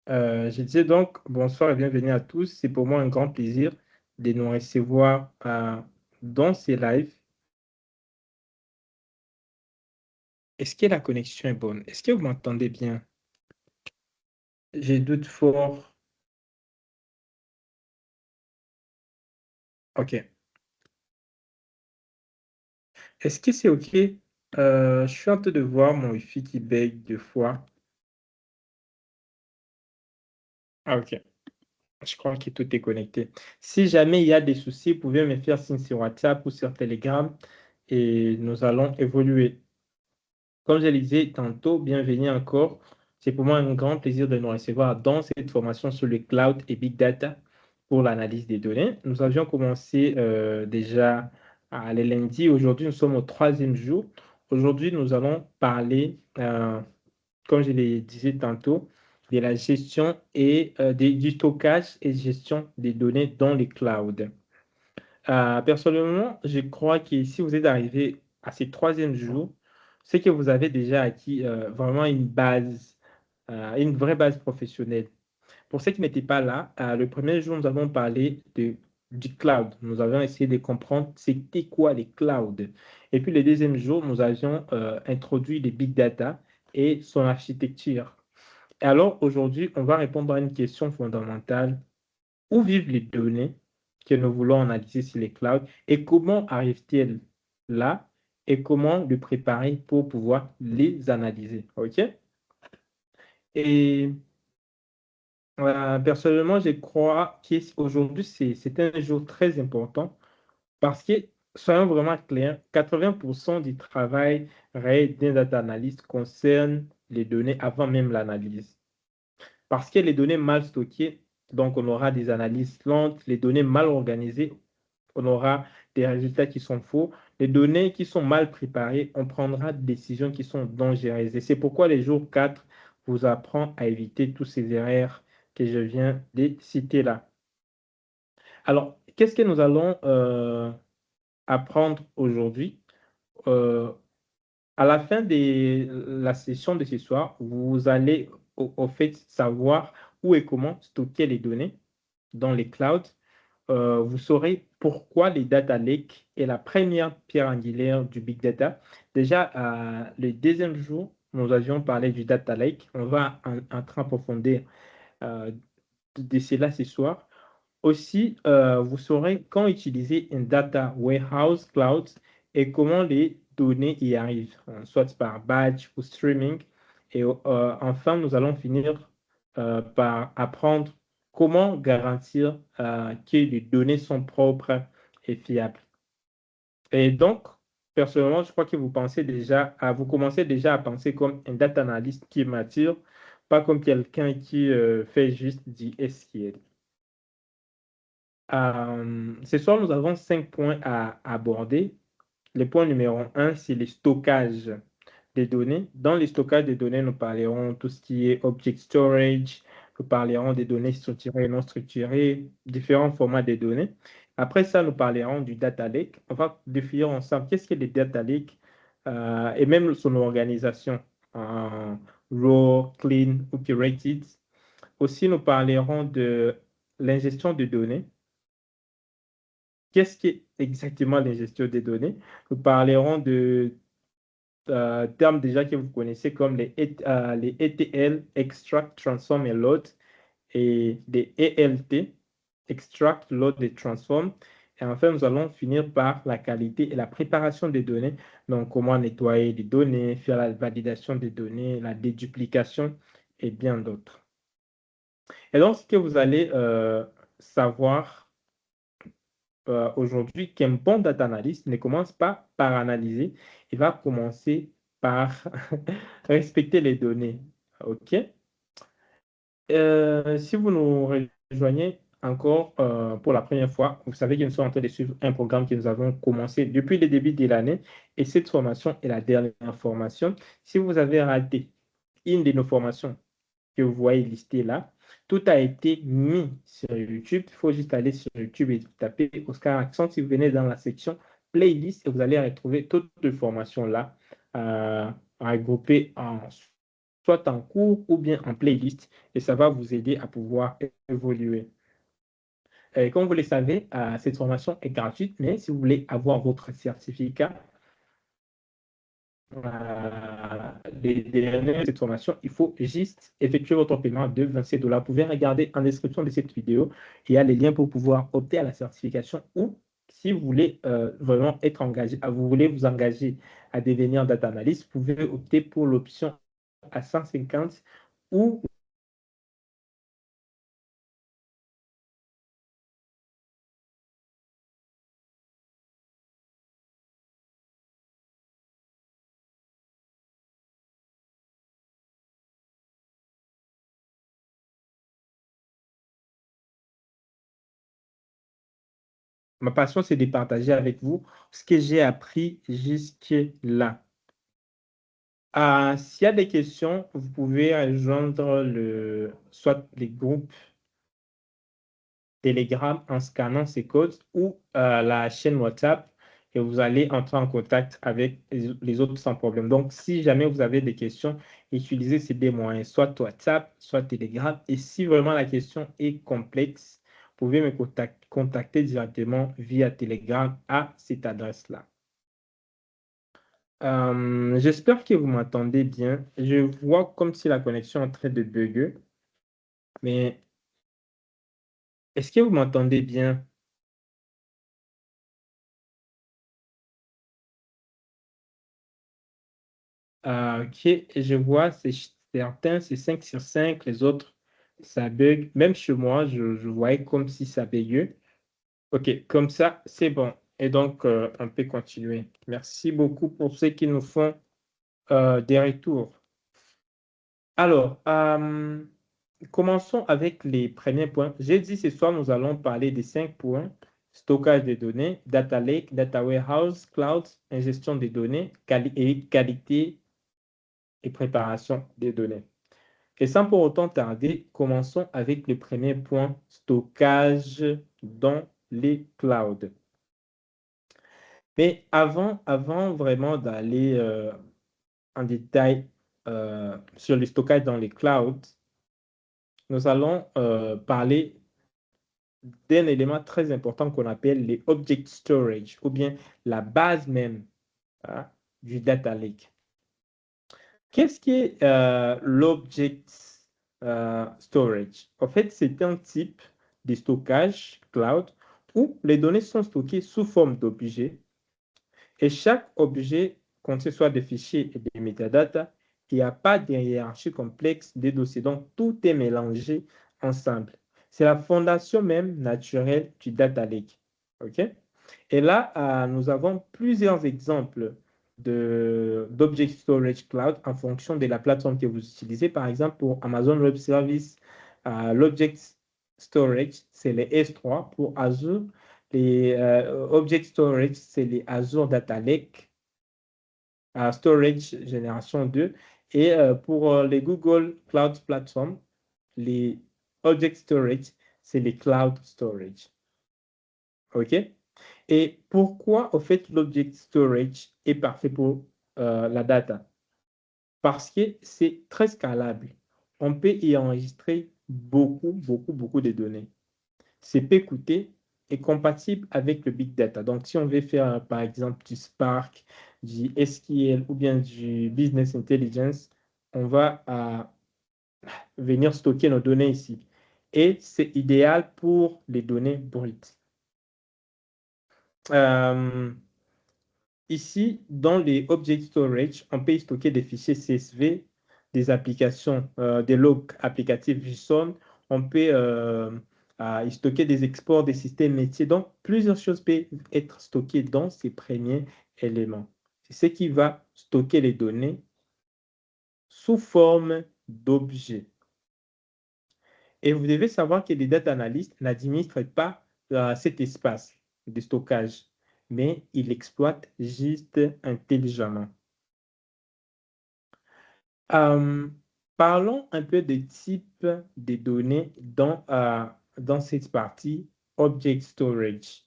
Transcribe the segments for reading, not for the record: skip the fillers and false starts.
Je disais donc bonsoir et bienvenue à tous. C'est pour moi un grand plaisir de nous recevoir dans ces lives. Est-ce que la connexion est bonne? Est-ce que vous m'entendez bien? J'ai doute fort. OK. Est-ce que c'est OK? Je suis en train de voir mon Wi-Fi qui bug deux fois. Ah, OK. Je crois que tout est connecté. Si jamais il y a des soucis, vous pouvez me faire signe sur WhatsApp ou sur Telegram et nous allons évoluer. Comme je le disais tantôt, bienvenue encore. C'est pour moi un grand plaisir de nous recevoir dans cette formation sur le cloud et big data pour l'analyse des données. Nous avions commencé déjà le lundi. Aujourd'hui, nous sommes au troisième jour. Aujourd'hui, nous allons parler, comme je le disais tantôt, de la gestion et du stockage et gestion des données dans les clouds. Personnellement, je crois que si vous êtes arrivé à ce troisième jour, c'est que vous avez déjà acquis vraiment une base, une vraie base professionnelle. Pour ceux qui n'étaient pas là, le premier jour, nous avons parlé du cloud. Nous avons essayé de comprendre c'était quoi les clouds. Et puis le deuxième jour, nous avions introduit les big data et son architecture. Et alors aujourd'hui, on va répondre à une question fondamentale. Où vivent les données que nous voulons analyser sur les clouds et comment arrivent-elles là et comment le préparer pour pouvoir les analyser. OK? Et personnellement, je crois qu'aujourd'hui, c'est un jour très important parce que, soyons vraiment clairs, 80% du travail réel d'un data analyst concerne les données avant même l'analyse. Parce que les données mal stockées, donc on aura des analyses lentes, les données mal organisées, on aura des résultats qui sont faux. Les données qui sont mal préparées, on prendra des décisions qui sont dangereuses. Et c'est pourquoi les jours 4 vous apprend à éviter toutes ces erreurs que je viens de citer là. Alors, qu'est-ce que nous allons apprendre aujourd'hui? Euh, à la fin de la session de ce soir, vous allez au fait savoir où et comment stocker les données dans les clouds. Vous saurez pourquoi les data lakes est la première pierre angulaire du big data. Déjà, le deuxième jour, nous avions parlé du data lake. On va entrer en profondeur euh, de cela ce soir. Aussi, vous saurez quand utiliser un data warehouse cloud et comment les données y arrivent, soit par batch ou streaming. Et enfin, nous allons finir par apprendre comment garantir que les données sont propres et fiables. Et donc, personnellement, je crois que vous commencez déjà à penser comme un data analyst qui est mature, pas comme quelqu'un qui fait juste du SQL. Ce soir, nous avons 5 points à aborder. Le point numéro un, c'est le stockage des données. Dans le stockage des données, nous parlerons tout ce qui est object storage, nous parlerons des données structurées et non structurées, différents formats de données. Après ça, nous parlerons du data lake. On va définir ensemble qu'est-ce que le data lake et même son organisation, raw, clean ou curated. Aussi, nous parlerons de l'ingestion de données. Qu'est-ce qu'est exactement l'ingestion des données? Nous parlerons de termes déjà que vous connaissez comme les ETL, Extract, Transform et Load, et des ELT, Extract, Load et Transform. Et enfin, nous allons finir par la qualité et la préparation des données. Donc, comment nettoyer les données, faire la validation des données, la déduplication et bien d'autres. Et donc, ce que vous allez savoir aujourd'hui qu'un bon data analyst ne commence pas par analyser, il va commencer par respecter les données. OK? Si vous nous rejoignez encore pour la première fois, vous savez que nous sommes en train de suivre un programme que nous avons commencé depuis le début de l'année et cette formation est la dernière formation. Si vous avez raté une de nos formations que vous voyez listées là, tout a été mis sur YouTube. Il faut juste aller sur YouTube et taper Oscar Accent. Si vous venez dans la section playlist, et vous allez retrouver toutes les formations là regroupées en soit en cours ou bien en playlist, et ça va vous aider à pouvoir évoluer. Comme vous le savez, cette formation est gratuite, mais si vous voulez avoir votre certificat, de cette formation, il faut juste effectuer votre paiement de 27 dollars. Vous pouvez regarder en description de cette vidéo. Il y a les liens pour pouvoir opter à la certification ou si vous voulez vraiment être engagé, vous voulez vous engager à devenir data analyst, vous pouvez opter pour l'option à 150 ou ma passion, c'est de partager avec vous ce que j'ai appris jusque-là. S'il y a des questions, vous pouvez rejoindre soit les groupes Telegram en scannant ces codes ou la chaîne WhatsApp et vous allez entrer en contact avec les autres sans problème. Donc, si jamais vous avez des questions, utilisez ces deux moyens, soit WhatsApp, soit Telegram. Et si vraiment la question est complexe, vous pouvez me contacter directement via Telegram à cette adresse-là. J'espère que vous m'entendez bien. Je vois comme si la connexion est en train de bugger, mais est-ce que vous m'entendez bien? OK, je vois, c'est certains, c'est 5 sur 5, les autres, ça bug. Même chez moi, je voyais comme si ça buguait. OK, comme ça, c'est bon. Et donc, on peut continuer. Merci beaucoup pour ceux qui nous font des retours. Alors, commençons avec les premiers points. J'ai dit ce soir, nous allons parler des 5 points. Stockage des données, data lake, data warehouse, cloud, ingestion des données, et qualité et préparation des données. Et sans pour autant tarder, commençons avec le premier point, stockage dans les clouds. Mais avant vraiment d'aller en détail sur le stockage dans les clouds, nous allons parler d'un élément très important qu'on appelle les object storage, ou bien la base même hein, du data lake. Qu'est-ce qui est l'object storage? En fait, c'est un type de stockage cloud où les données sont stockées sous forme d'objets et chaque objet contient soit des fichiers et des métadatas. Il n'y a pas de hiérarchie complexe des dossiers, donc tout est mélangé ensemble. C'est la fondation même naturelle du data lake. OK? Et là, nous avons plusieurs exemples d'Object Storage Cloud en fonction de la plateforme que vous utilisez. Par exemple, pour Amazon Web Service, l'Object Storage, c'est les S3. Pour Azure, les Object Storage, c'est les Azure Data Lake, Storage Génération 2. Et pour les Google Cloud Platform, les Object Storage, c'est les Cloud Storage. OK? Et pourquoi, au fait, l'object storage est parfait pour la data? Parce que c'est très scalable. On peut y enregistrer beaucoup de données. C'est peu coûteux et compatible avec le big data. Donc, si on veut faire, par exemple, du Spark, du SQL ou bien du Business Intelligence, on va venir stocker nos données ici. Et c'est idéal pour les données brutes. Ici, dans les Object Storage, on peut y stocker des fichiers CSV, des applications, des logs applicatifs JSON. On peut y stocker des exports des systèmes métiers. Donc, plusieurs choses peuvent être stockées dans ces premiers éléments. C'est ce qui va stocker les données sous forme d'objets. Et vous devez savoir que les data analysts n'administrent pas cet espace de stockage, mais ils l'exploitent juste intelligemment. Parlons un peu des types de données dans cette partie Object Storage.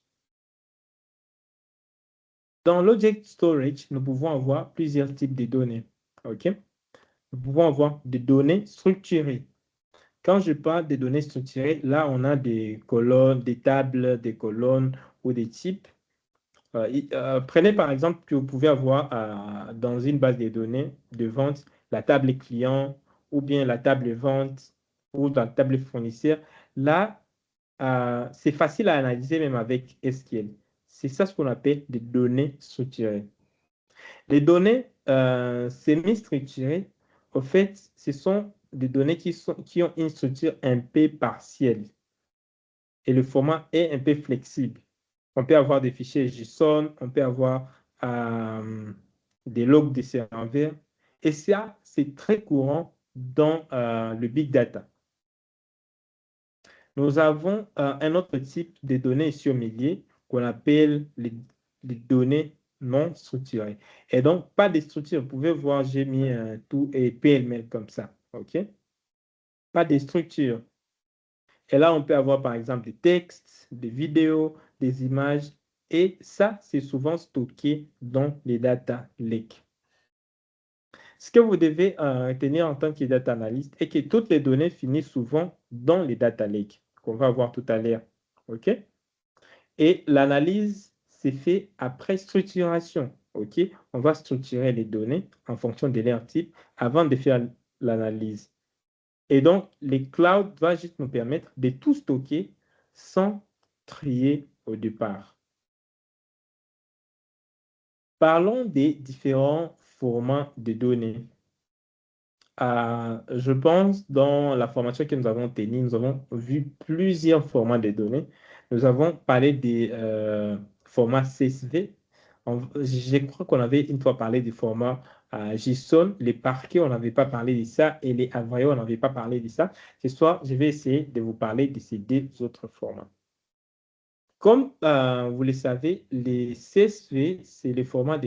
Dans l'Object Storage, nous pouvons avoir plusieurs types de données. OK? nous pouvons avoir des données structurées. Quand je parle des données structurées, là, on a des colonnes, des tables, des colonnes ou des types. Prenez par exemple que vous pouvez avoir dans une base de données de vente la table client ou bien la table vente ou la table fournisseur. Là, c'est facile à analyser même avec SQL. C'est ça ce qu'on appelle des données structurées. Les données semi-structurées, au fait, ce sont des données qui ont une structure un peu partielle et le format est un peu flexible. On peut avoir des fichiers JSON, on peut avoir des logs de serveurs. Et ça, c'est très courant dans le big data. Nous avons un autre type de données ici au milieu qu'on appelle les données non structurées. Et donc, pas de structure. Vous pouvez voir, j'ai mis tout et PLML comme ça. OK? Pas de structure. Et là, on peut avoir par exemple des textes, des vidéos, des images. Et ça, c'est souvent stocké dans les data lakes. Ce que vous devez retenir en tant que data analyst est que toutes les données finissent souvent dans les data lakes, qu'on va voir tout à l'heure. OK? Et l'analyse, c'est fait après structuration. OK? On va structurer les données en fonction de leur type avant de faire l'analyse. Et donc, les clouds vont juste nous permettre de tout stocker sans trier au départ. Parlons des différents formats de données. Je pense dans la formation que nous avons tenue, nous avons vu plusieurs formats de données. Nous avons parlé des formats CSV. Je crois qu'on avait une fois parlé du format JSON. Les parquets, on n'avait pas parlé de ça. Et les Avrio, on n'avait pas parlé de ça. Ce soir, je vais essayer de vous parler de ces deux autres formats. Comme vous le savez, les CSV, c'est le format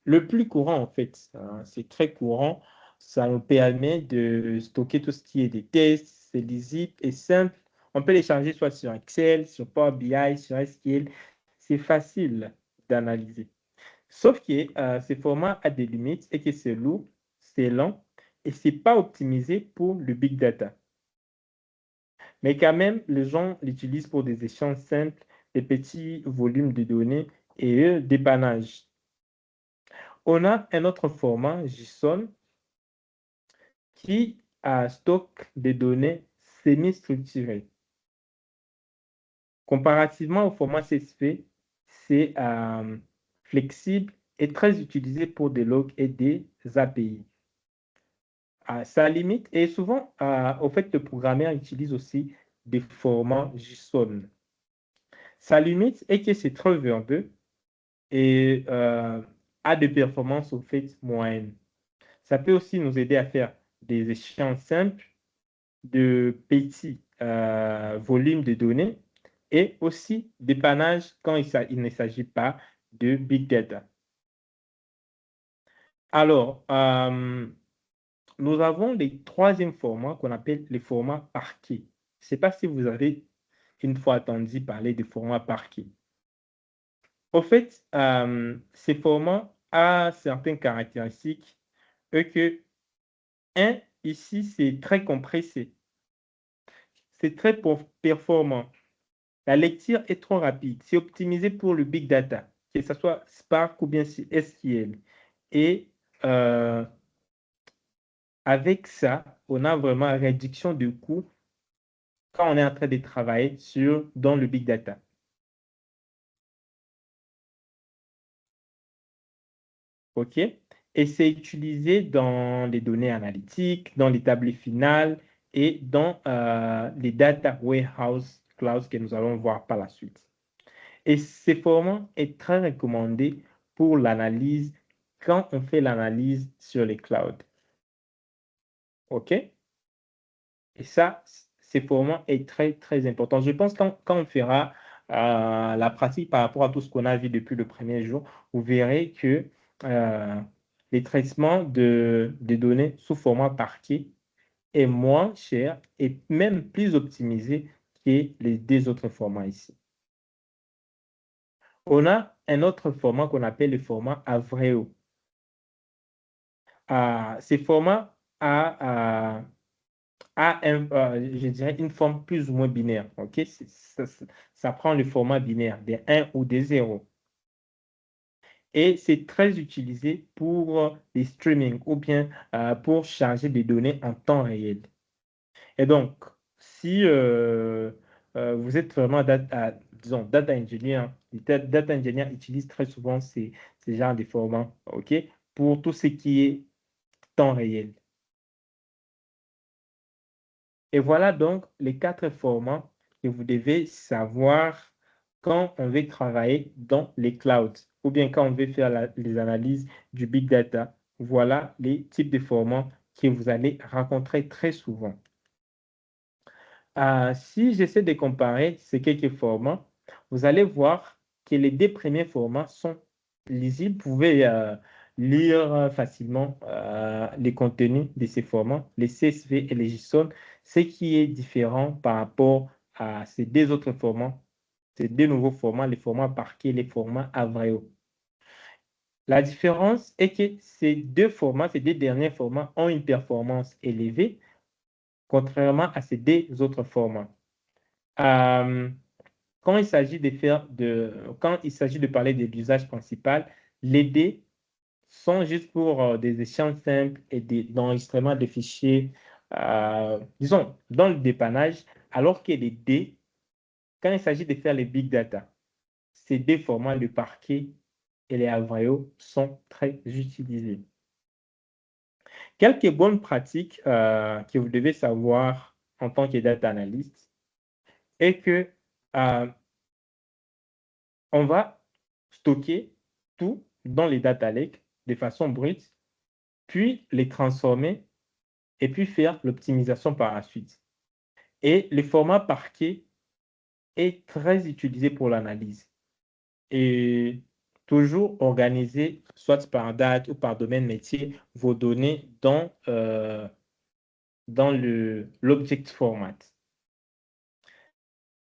le plus courant, en fait. C'est très courant. Ça nous permet de stocker tout ce qui est des tests, c'est lisible et simple. On peut les charger soit sur Excel, sur Power BI, sur SQL. C'est facile d'analyser. Sauf que ce format a des limites et que c'est lourd, c'est lent et c'est pas optimisé pour le big data. Mais quand même, les gens l'utilisent pour des échanges simples, des petits volumes de données et dépannage. On a un autre format, JSON, qui stocke des données semi-structurées. Comparativement au format CSV, c'est flexible et très utilisé pour des logs et des API. Ça limite, et souvent, au fait, le programmeur utilise aussi des formats JSON. Sa limite est que c'est très verbeux et a des performances au fait moyennes. Ça peut aussi nous aider à faire des échanges simples de petits volumes de données et aussi dépannage quand il ne s'agit pas de big data. Alors, nous avons les troisième formats qu'on appelle les formats parquet. Je ne sais pas si vous avez une fois entendu parler de format parquet. Au fait, ces formats ont certaines caractéristiques et que, un, ici, c'est très compressé. C'est très performant. La lecture est trop rapide. C'est optimisé pour le big data, que ce soit Spark ou bien SQL. Et avec ça, on a vraiment une réduction de coûts quand on est en train de travailler dans le big data. OK? Et c'est utilisé dans les données analytiques, dans les tables finales et dans les data warehouse clouds que nous allons voir par la suite. Et ce format est très recommandé pour l'analyse quand on fait l'analyse sur les clouds. OK? Et ça, ce format est très, très important. Je pense que quand on fera la pratique par rapport à tout ce qu'on a vu depuis le premier jour, vous verrez que les traitements de données sous format parquet est moins cher et même plus optimisé que les deux autres formats ici. On a un autre format qu'on appelle le format Avreo. ces formats je dirais, une forme plus ou moins binaire. OK? Ça prend le format binaire des 1 ou des 0. Et c'est très utilisé pour les streaming ou bien pour charger des données en temps réel. Et donc, si vous êtes vraiment disons, data engineer, les data engineers utilisent très souvent ces genres de formats, OK, pour tout ce qui est temps réel. Et voilà donc les 4 formats que vous devez savoir quand on veut travailler dans les clouds ou bien quand on veut faire les analyses du big data. Voilà les types de formats que vous allez rencontrer très souvent. Si j'essaie de comparer ces quelques formats, vous allez voir que les 2 premiers formats sont lisibles. Vous pouvez lire facilement les contenus de ces formats, les CSV et les JSON. Ce qui est différent par rapport à ces 2 autres formats, ces 2 nouveaux formats, les formats Parquet et les formats Avreo. La différence est que ces 2 formats, ces 2 derniers formats ont une performance élevée, contrairement à ces 2 autres formats. Quand il s'agit de parler de l'usage principal, les dés sont juste pour des échanges simples et d'enregistrement de fichiers, disons, dans le dépannage, alors que les dés, quand il s'agit de faire les big data, ces 2 formats, le Parquet et les Avreo, sont très utilisés. Quelques bonnes pratiques que vous devez savoir en tant que data analyst est que on va stocker tout dans les data lakes de façon brute, puis les transformer et puis faire l'optimisation par la suite. Et le format Parquet est très utilisé pour l'analyse et toujours organiser, soit par date ou par domaine métier, vos données dans l'object format.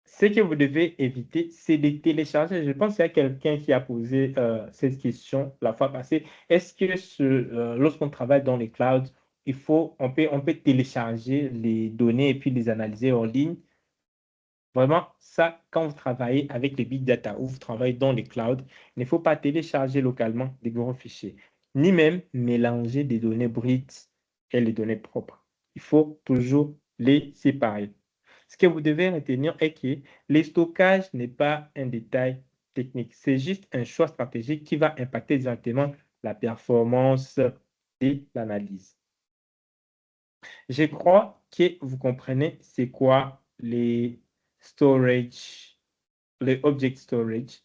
Ce que vous devez éviter, c'est de télécharger. Je pense qu'il y a quelqu'un qui a posé cette question la fois passée. Est-ce que lorsqu'on travaille dans les clouds, on peut télécharger les données et puis les analyser en ligne? Vraiment, ça, quand vous travaillez avec les big data ou vous travaillez dans les clouds, il ne faut pas télécharger localement des gros fichiers, ni même mélanger des données brutes et les données propres. Il faut toujours les séparer. Ce que vous devez retenir est que le stockage n'est pas un détail technique, c'est juste un choix stratégique qui va impacter directement la performance de l'analyse. Je crois que vous comprenez c'est quoi les storage, les object storage.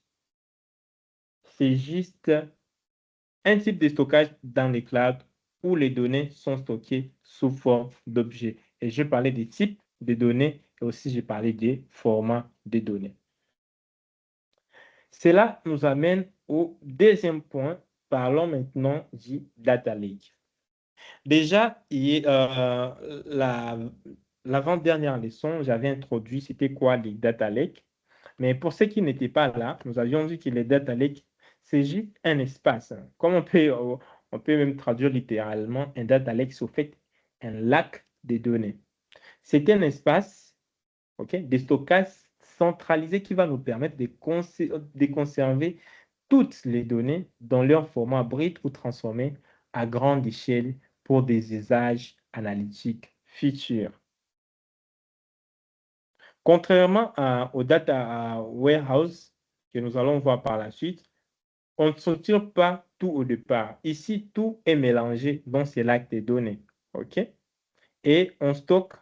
C'est juste un type de stockage dans les clouds où les données sont stockées sous forme d'objets. Et je parlais des types de données et aussi j'ai parlé des formats de données. Cela nous amène au deuxième point. Parlons maintenant du data lake. Déjà, l'avant-dernière leçon, j'avais introduit c'était quoi les data lakes. Mais pour ceux qui n'étaient pas là, nous avions dit que les data lakes, c'est juste un espace. Comme on peut même traduire littéralement un data lake, c'est au fait un lac de données. C'est un espace de stockage centralisé qui va nous permettre de conserver toutes les données dans leur format brut ou transformé à grande échelle pour des usages analytiques futurs. Contrairement au data warehouse que nous allons voir par la suite, on ne structure pas tout au départ. Ici, tout est mélangé dans ces lacs de données. OK? Et on stocke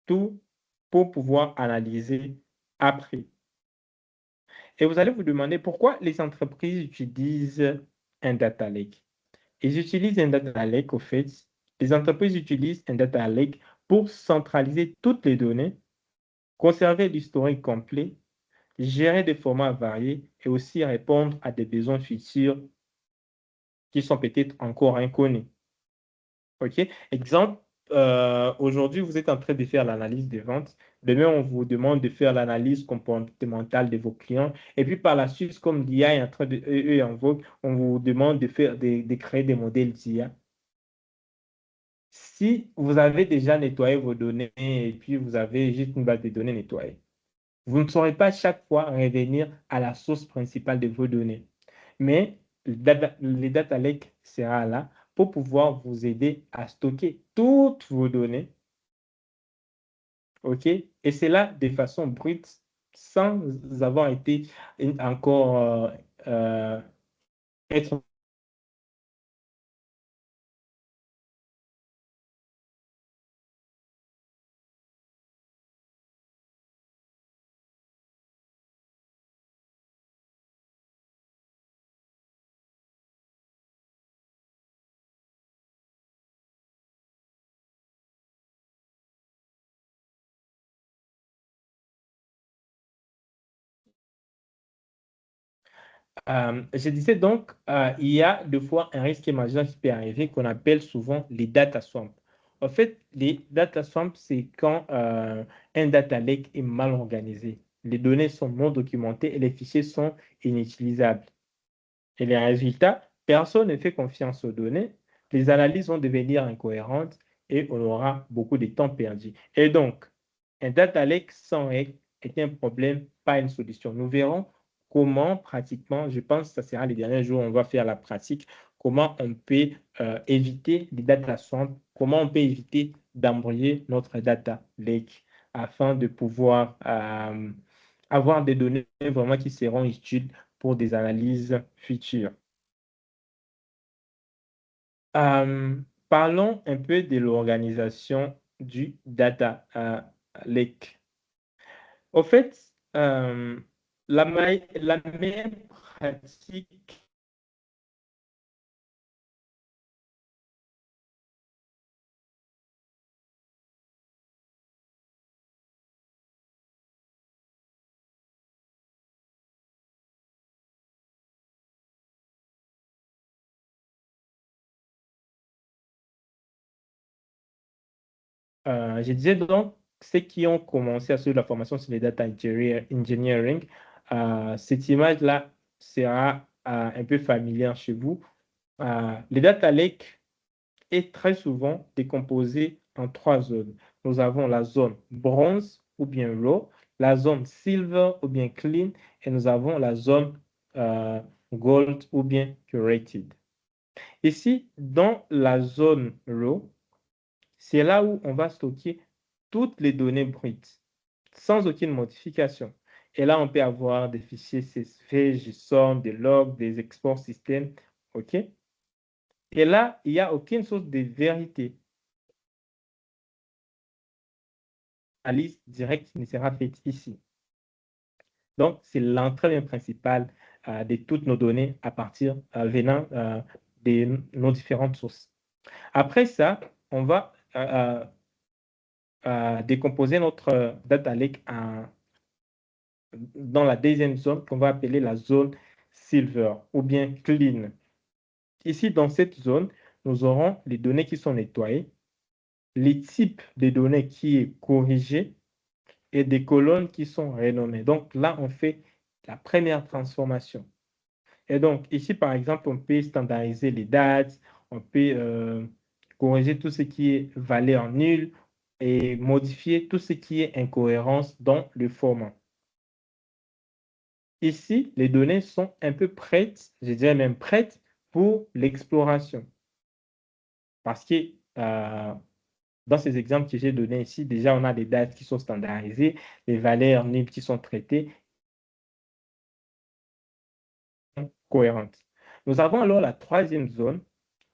tout pour pouvoir analyser après. Et vous allez vous demander pourquoi les entreprises utilisent un data lake. Ils utilisent un data lake, au fait, les entreprises utilisent un data lake pour centraliser toutes les données, conserver l'historique complet, gérer des formats variés et aussi répondre à des besoins futurs qui sont peut-être encore inconnus. OK? Exemple, aujourd'hui, vous êtes en train de faire l'analyse des ventes Demain, on vous demande de faire l'analyse comportementale de vos clients. Et puis par la suite, comme l'IA est en train est en vogue, on vous demande de faire, de créer des modèles d'IA. Si vous avez déjà nettoyé vos données et puis vous avez juste une base de données nettoyée, vous ne saurez pas chaque fois revenir à la source principale de vos données. Mais le data lake sera là pour pouvoir vous aider à stocker toutes vos données. OK? Et c'est là de façon brute, sans avoir été encore être. Je disais donc, il y a deux fois un risque majeur qui peut arriver qu'on appelle souvent les data swamps. En fait, les data swamps, c'est quand un data lake est mal organisé. Les données sont non documentées et les fichiers sont inutilisables. Et les résultats, personne ne fait confiance aux données, les analyses vont devenir incohérentes et on aura beaucoup de temps perdu. Et donc, un data lake sans règle est un problème, pas une solution. Nous verrons comment pratiquement, je pense que ça sera les derniers jours, on va faire la pratique, comment on peut éviter les data swamps, comment on peut éviter d'embrouiller notre data lake afin de pouvoir avoir des données vraiment qui seront utiles pour des analyses futures. Euh, Parlons un peu de l'organisation du data lake. Au fait, la meilleure pratique. Je disais donc, ceux qui ont commencé à suivre la formation sur les data engineering, cette image-là sera un peu familière chez vous. Les data lake est très souvent décomposé en trois zones. Nous avons la zone bronze ou bien raw, la zone silver ou bien clean, et nous avons la zone gold ou bien curated. Ici, dans la zone raw, c'est là où on va stocker toutes les données brutes, sans aucune modification. Et là, on peut avoir des fichiers CSV, JSON, des logs, des exports système. OK? Et là, il n'y a aucune source de vérité. La liste directe ne sera faite ici. Donc, c'est l'entrée principale de toutes nos données à partir venant de nos différentes sources. Après ça, on va décomposer notre data lake dans la deuxième zone qu'on va appeler la zone silver ou bien clean. Ici, dans cette zone, nous aurons les données qui sont nettoyées, les types de données qui est corrigé et des colonnes qui sont renommées. Donc là, on fait la première transformation. Et donc ici, par exemple, on peut standardiser les dates, on peut corriger tout ce qui est valeur nulle et modifier tout ce qui est incohérence dans le format. Ici, les données sont un peu prêtes, je dirais même prêtes pour l'exploration. Parce que dans ces exemples que j'ai donnés ici, déjà, on a des dates qui sont standardisées, les valeurs nulles qui sont traitées, cohérentes. Nous avons alors la troisième zone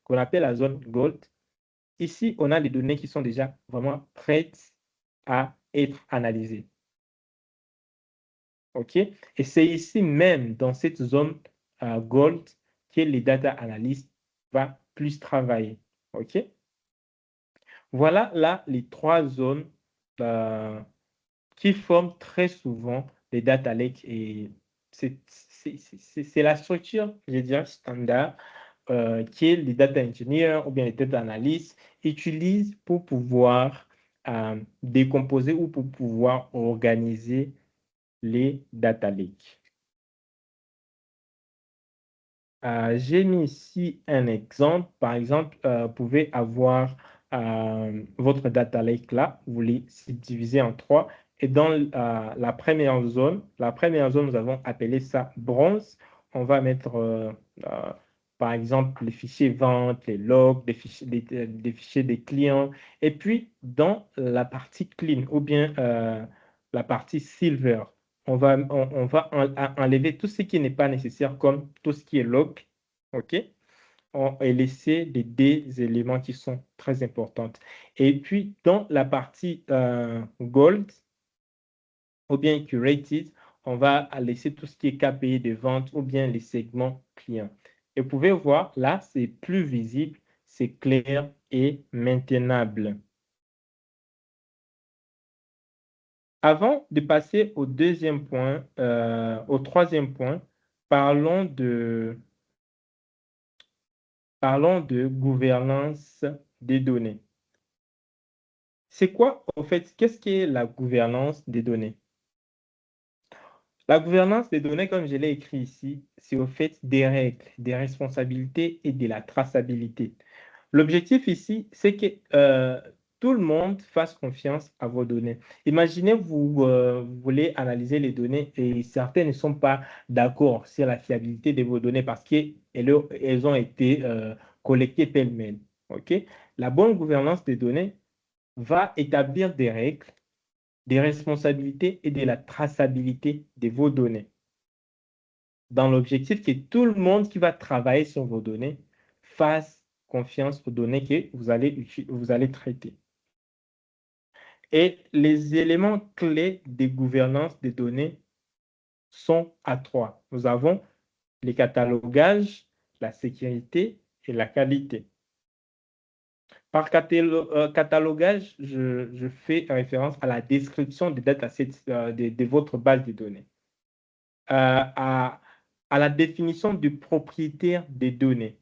qu'on appelle la zone Gold. Ici, on a les données qui sont déjà vraiment prêtes à être analysées. OK? Et c'est ici même, dans cette zone Gold, que les data analysts va plus travailler. OK? Voilà là les trois zones euh, qui forment très souvent les data lakes et c'est la structure, je dirais, standard que les data engineers ou bien les data analysts utilisent pour pouvoir décomposer ou pour pouvoir organiser les data lakes. J'ai mis ici un exemple. Par exemple, vous pouvez avoir votre data lake là, vous voulez subdiviser en trois. Et dans la première zone, nous avons appelé ça bronze. On va mettre, par exemple, les fichiers vente, les logs, des fichiers des clients. Et puis, dans la partie clean ou bien la partie silver, on va enlever tout ce qui n'est pas nécessaire, comme tout ce qui est log, OK? Et laisser des éléments qui sont très importants. Et puis, dans la partie gold ou bien curated, on va laisser tout ce qui est KPI de vente ou bien les segments clients. Et vous pouvez voir, là, c'est plus visible, c'est clair et maintenable. Avant de passer au deuxième point, au troisième point, parlons de, parlons de gouvernance des données. C'est quoi, en fait, qu'est-ce qui est la gouvernance des données? La gouvernance des données, comme je l'ai écrit ici, c'est au fait des règles, des responsabilités et de la traçabilité. L'objectif ici, c'est que tout le monde fasse confiance à vos données. Imaginez, vous voulez analyser les données et certains ne sont pas d'accord sur la fiabilité de vos données parce qu'elles ont été collectées pêle-mêle. OK? La bonne gouvernance des données va établir des règles, des responsabilités et de la traçabilité de vos données dans l'objectif que tout le monde qui va travailler sur vos données fasse confiance aux données que vous allez traiter. Et les éléments clés de gouvernance des données sont à trois. Nous avons les catalogages, la sécurité et la qualité. Par catalogage, je fais référence à la description des datasets de votre base de données, à la définition du propriétaire des données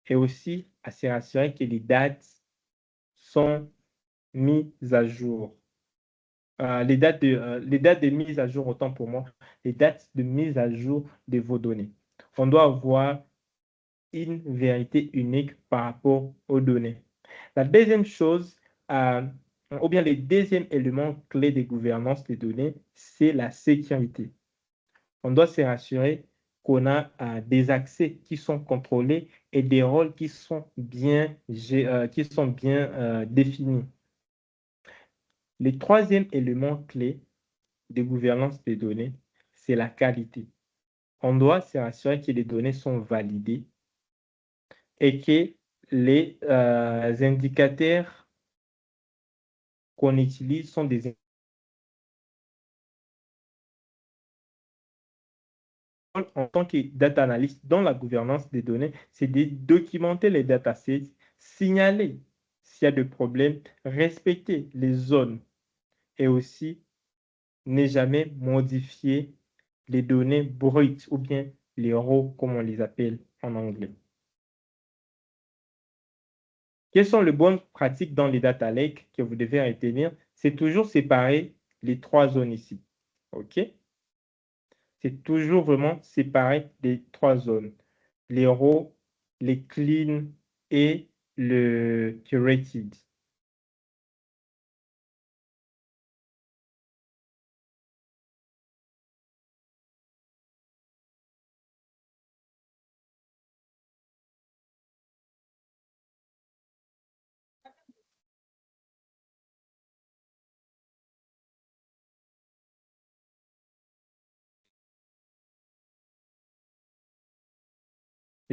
et aussi à se rassurer que les dates sont mises à jour. Les dates de mise à jour, autant pour moi, les dates de mise à jour de vos données. On doit avoir une vérité unique par rapport aux données. La deuxième chose, ou bien le deuxième élément clé de gouvernance des données, c'est la sécurité. On doit se rassurer qu'on a des accès qui sont contrôlés et des rôles qui sont bien définis. Le troisième élément clé de gouvernance des données, c'est la qualité. On doit se rassurer que les données sont validées et que les indicateurs qu'on utilise sont des en tant que data analyst dans la gouvernance des données, c'est de documenter les datasets, signaler s'il y a des problèmes, respecter les zones et aussi ne jamais modifier les données brutes ou bien les raw comme on les appelle en anglais. Quelles sont les bonnes pratiques dans les data lakes que vous devez retenir? C'est toujours séparer les trois zones ici. OK? C'est toujours vraiment séparer les trois zones. Les raw, les clean et le curated.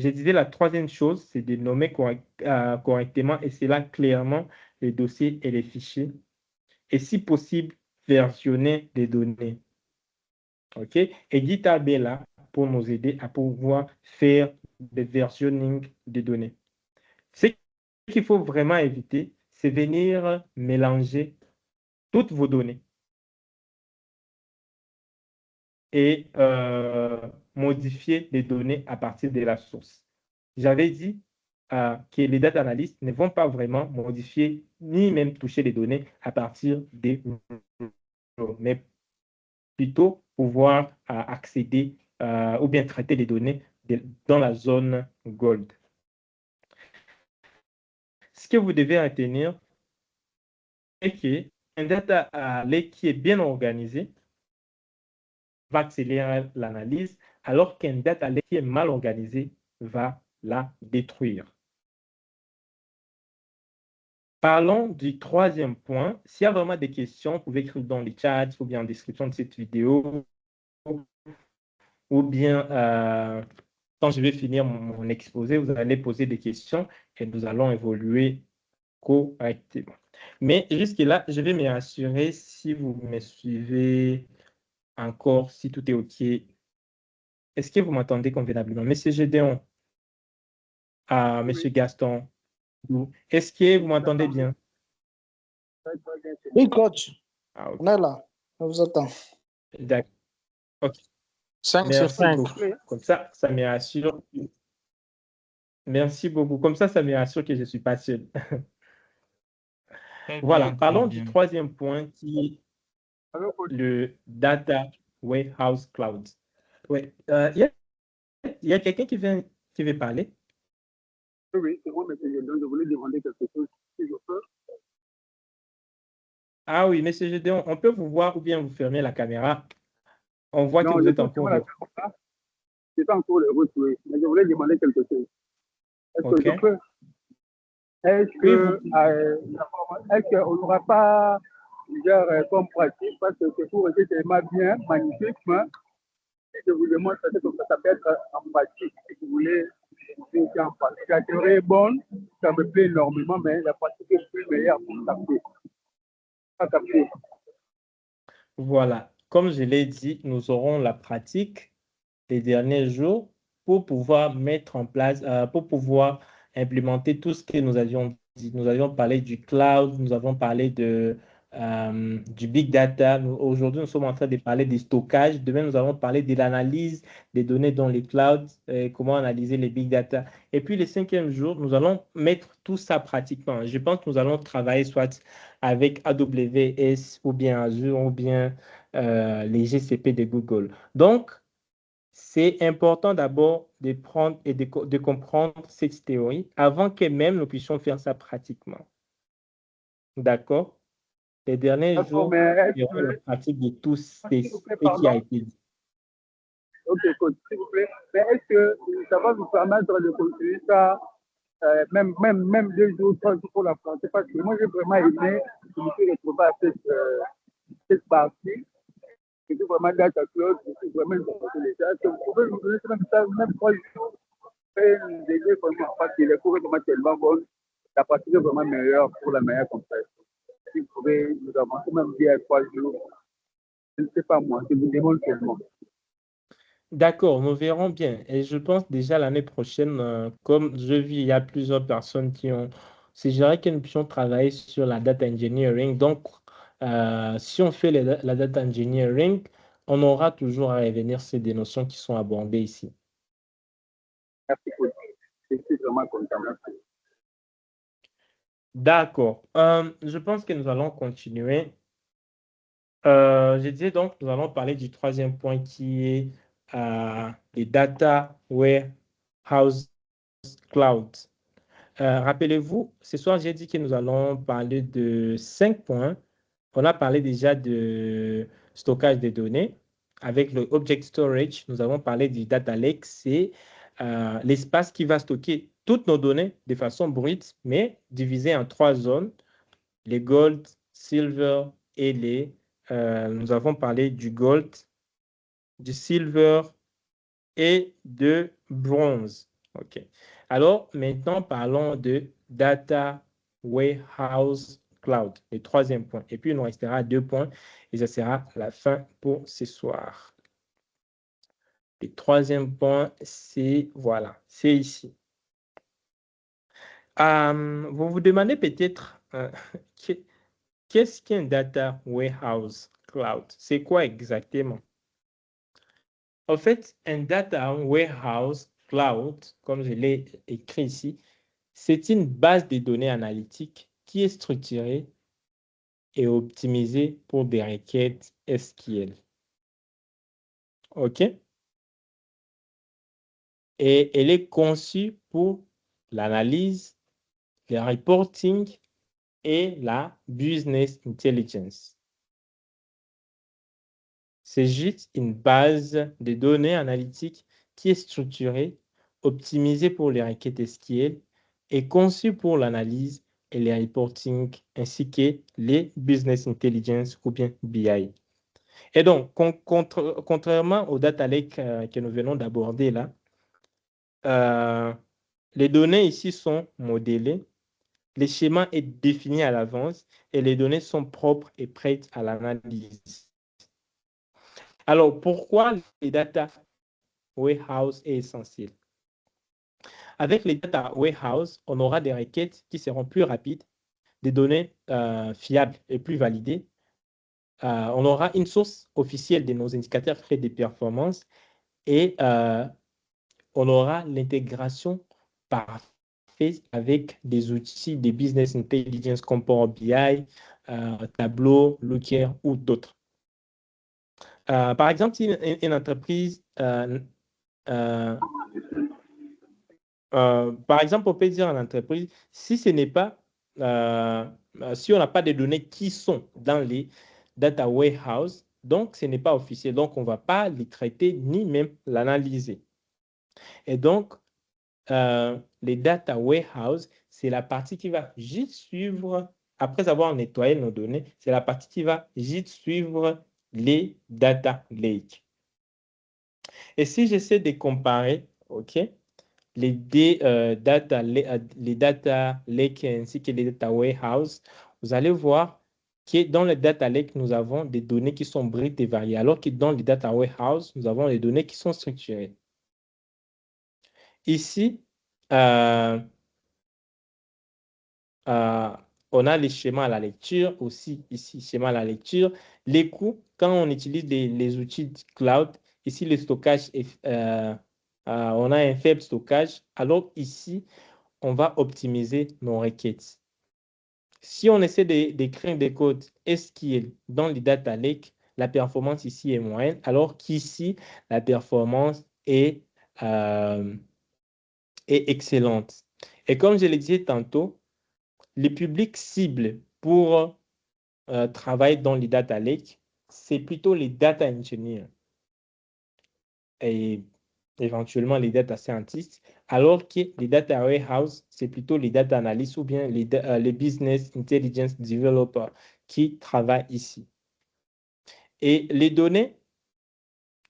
Je disais la troisième chose, c'est de nommer correctement et c'est là clairement les dossiers et les fichiers. Et si possible, versionner des données. OK? Et GitHub est là pour nous aider à pouvoir faire des versionning des données. Ce qu'il faut vraiment éviter, c'est venir mélanger toutes vos données et modifier les données à partir de la source. J'avais dit que les data analystes ne vont pas vraiment modifier ni même toucher les données à partir des jours, mais plutôt pouvoir accéder ou bien traiter les données dans la zone gold. Ce que vous devez retenir, c'est qu'un data lake qui est bien organisé va accélérer l'analyse, alors qu'un data lake qui est mal organisé va la détruire. Parlons du troisième point. S'il y a vraiment des questions, vous pouvez écrire dans les chats ou bien en description de cette vidéo ou bien quand je vais finir mon exposé, vous allez poser des questions et nous allons évoluer correctement. Mais jusque-là, je vais me rassurer si vous me suivez encore, si tout est OK. Est-ce que vous m'entendez convenablement? Monsieur Gédéon, Monsieur Gaston, est-ce que vous m'entendez bien? Oui, coach, Ah, OK. on est là, on vous attend. D'accord. OK. 5 sur Merci 5. beaucoup. Comme ça me rassure. Merci beaucoup. Comme ça me rassure que je ne suis pas seul. Voilà, parlons du troisième point qui est le Data Warehouse Cloud. Oui, il y a quelqu'un qui veut parler? Oui, c'est moi, monsieur Gédéon, je voulais demander quelque chose, si je peux. Ah oui, monsieur Gédéon, on peut vous voir ou bien vous fermez la caméra. On voit que Non, vous je êtes peux en cours fermer de la caméra. C'est pas encore le route, oui, mais je voulais demander quelque chose. Est-ce OK. que je peux? Est-ce Oui, qu'on n'aura pas, genre, comme pratique, parce que c'est pour rester tellement bien, magnifique, hein? Si je vous demande, ça peut être en pratique, si vous voulez, c'est en pratique. La théorie est bonne, ça me plaît énormément, mais la pratique est plus meilleure pour capter. Pas capter. voilà. Comme je l'ai dit, nous aurons la pratique les derniers jours pour pouvoir mettre en place, pour pouvoir implémenter tout ce que nous avions dit. Nous avions parlé du cloud, nous avons parlé du big data. Aujourd'hui, nous sommes en train de parler du stockage. Demain, nous allons parler de l'analyse des données dans les clouds, comment analyser les big data. Et puis, le cinquième jour, nous allons mettre tout ça pratiquement. Je pense que nous allons travailler soit avec AWS ou bien Azure ou bien les GCP de Google. Donc, c'est important d'abord de prendre et de comprendre cette théorie avant que même nous puissions faire ça pratiquement. D'accord? Les derniers D'accord, jours, mais il y aura la pratique de tout ce s'il vous plaît, qui a pardon. été dit. Ok, coach, s'il vous plaît. Mais est-ce que ça va vous permettre de continuer ça, même 2 jours, 3 jours pour la français? Parce que moi, j'ai vraiment aimé, je me suis retrouvé à cette partie. Je suis vraiment data cloud, je suis vraiment le les gens. Est-ce que vous pouvez nous donner même ça, même 3 jours, et nous aider vraiment, parce que les cours sont vraiment tellement bons, la pratique est vraiment meilleure pour la meilleure compréhension. Si vous pouvez nous avancer même bien 3 jours, je ne sais pas moi, je vous demande seulement. D'accord, nous verrons bien. Et je pense déjà l'année prochaine, comme je vis, il y a plusieurs personnes qui ont suggéré que nous puissions travailler sur la data engineering. Donc, si on fait la data engineering, on aura toujours à revenir sur des notions qui sont abordées ici. Merci, coach. Je suis vraiment content. Merci. D'accord. Je pense que nous allons continuer. Je disais donc, nous allons parler du troisième point qui est les Data Warehouse Cloud. Rappelez-vous, ce soir, j'ai dit que nous allons parler de 5 points. On a parlé déjà de stockage des données. Avec le Object Storage, nous avons parlé du Data Lake. C'est l'espace qui va stocker toutes nos données de façon brute, mais divisé en 3 zones, les gold, silver et les... nous avons parlé du gold, du silver et de bronze. OK. Alors, maintenant, parlons de Data Warehouse Cloud, le troisième point. Et puis, il nous restera 2 points et ça sera la fin pour ce soir. Le troisième point, c'est, voilà, c'est ici. Vous vous demandez peut-être qu'est-ce qu'un Data Warehouse Cloud? C'est quoi exactement? En fait, un Data Warehouse Cloud, comme je l'ai écrit ici, C'est une base de données analytiques qui est structurée et optimisée pour des requêtes SQL. OK? Et elle est conçue pour l'analyse, le reporting et la business intelligence. C'est juste une base de données analytiques qui est structurée, optimisée pour les requêtes SQL et conçue pour l'analyse et les reporting ainsi que les business intelligence ou bien BI. Et donc, contrairement au data lake que nous venons d'aborder là, les données ici sont modélées, les schémas sont définis à l'avance et les données sont propres et prêtes à l'analyse. Alors, pourquoi les data warehouse est essentiel? Avec les data warehouse, on aura des requêtes qui seront plus rapides, des données fiables et plus validées. On aura une source officielle de nos indicateurs clés de performance et on aura l'intégration parfaite avec des outils de business intelligence comme Power BI, Tableau, Looker ou d'autres. Par exemple, si une entreprise, par exemple, on peut dire à l'entreprise, si ce n'est pas, si on n'a pas de données qui sont dans les data warehouse, donc ce n'est pas officiel, donc on ne va pas les traiter ni même l'analyser. Et donc, les data warehouse, c'est la partie qui va juste suivre, après avoir nettoyé nos données, c'est la partie qui va juste suivre les data lake. Et si j'essaie de comparer, OK, les data lake ainsi que les data warehouse, vous allez voir que dans les data lake, nous avons des données qui sont brutes et variées, alors que dans les data warehouse, nous avons les données qui sont structurées. Ici, on a les schémas à la lecture, aussi ici, schéma à la lecture. Les coûts, quand on utilise les outils cloud, ici, le stockage, on a un faible stockage, alors ici, on va optimiser nos requêtes. Si on essaie d'écrire des codes SQL dans les data lake, la performance ici est moyenne, alors qu'ici, la performance est excellente. Et comme je le disais tantôt, les publics cibles pour travailler dans les data lake, c'est plutôt les data engineers et éventuellement les data scientists, alors que les data warehouse, c'est plutôt les data analysts ou bien les business intelligence developers qui travaillent ici. Et les données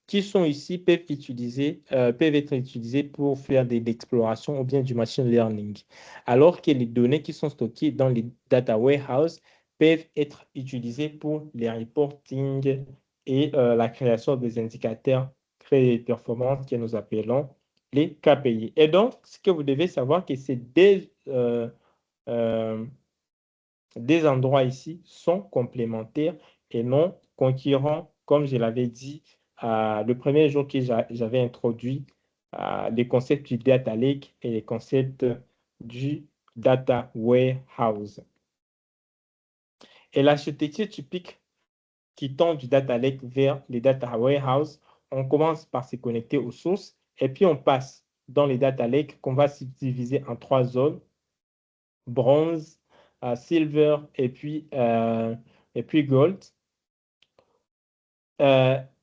qui sont ici peuvent être utilisées pour faire de l'exploration ou bien du machine learning, alors que les données qui sont stockées dans les data warehouse peuvent être utilisées pour les reporting et la création des indicateurs créés de performance que nous appelons les KPI. Et donc, ce que vous devez savoir, que ces des endroits ici sont complémentaires et non concurrents, comme je l'avais dit le premier jour que j'avais introduit les concepts du data lake et les concepts du data warehouse. Et l'architecture typique qui tend du data lake vers les data warehouse, on commence par se connecter aux sources et puis on passe dans les data lakes qu'on va subdiviser en 3 zones: bronze, silver et puis gold.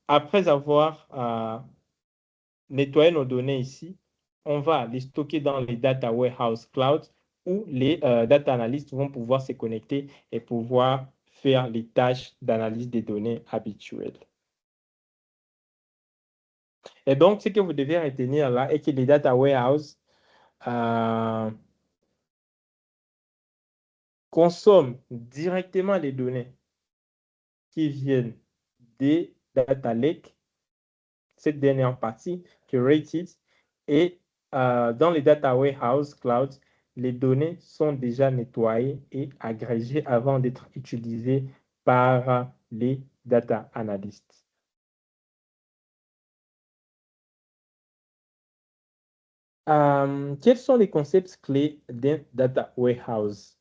Après avoir nettoyé nos données ici, on va les stocker dans les data warehouse cloud où les data analysts vont pouvoir se connecter et pouvoir faire les tâches d'analyse des données habituelles. Et donc, ce que vous devez retenir là est que les data warehouse consomment directement les données qui viennent des data lakes, cette dernière partie, curated, et dans les data warehouse cloud, les données sont déjà nettoyées et agrégées avant d'être utilisées par les data analysts. Quels sont les concepts clés d'un data warehouse?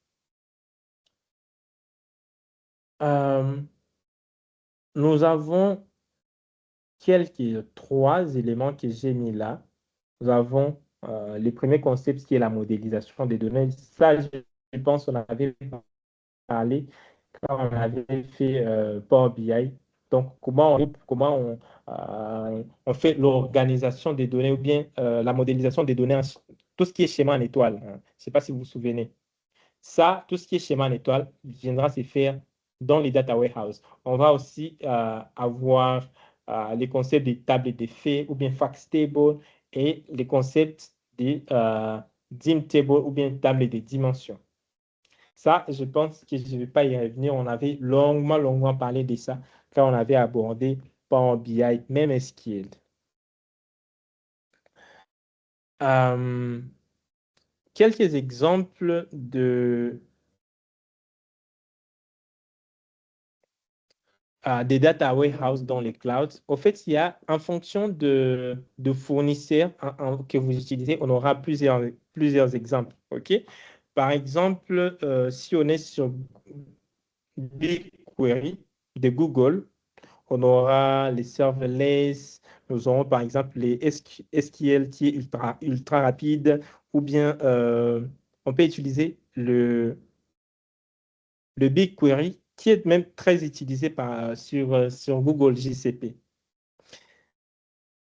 Nous avons trois éléments que j'ai mis là. Nous avons le premier concept qui est la modélisation des données. Ça, je pense qu'on avait parlé quand on avait fait Power BI. Donc, on fait l'organisation des données ou bien la modélisation des données, tout ce qui est schéma en étoile, hein. Je ne sais pas si vous vous souvenez. Ça, tout ce qui est schéma en étoile viendra se faire dans les data warehouse. On va aussi avoir les concepts des tables de faits ou bien fact table et les concepts des dim table ou bien tables de dimensions. Ça, je pense que je ne vais pas y revenir. On avait longuement parlé de ça quand on avait abordé Power BI, même SQL. Quelques exemples des data warehouse dans les clouds. Au fait, il y a, en fonction de fournisseurs que vous utilisez, on aura plusieurs exemples. OK? Par exemple, si on est sur BigQuery de Google, on aura les serverless, nous aurons par exemple les SQL qui est ultra rapide, ou bien on peut utiliser le BigQuery qui est même très utilisé sur Google GCP.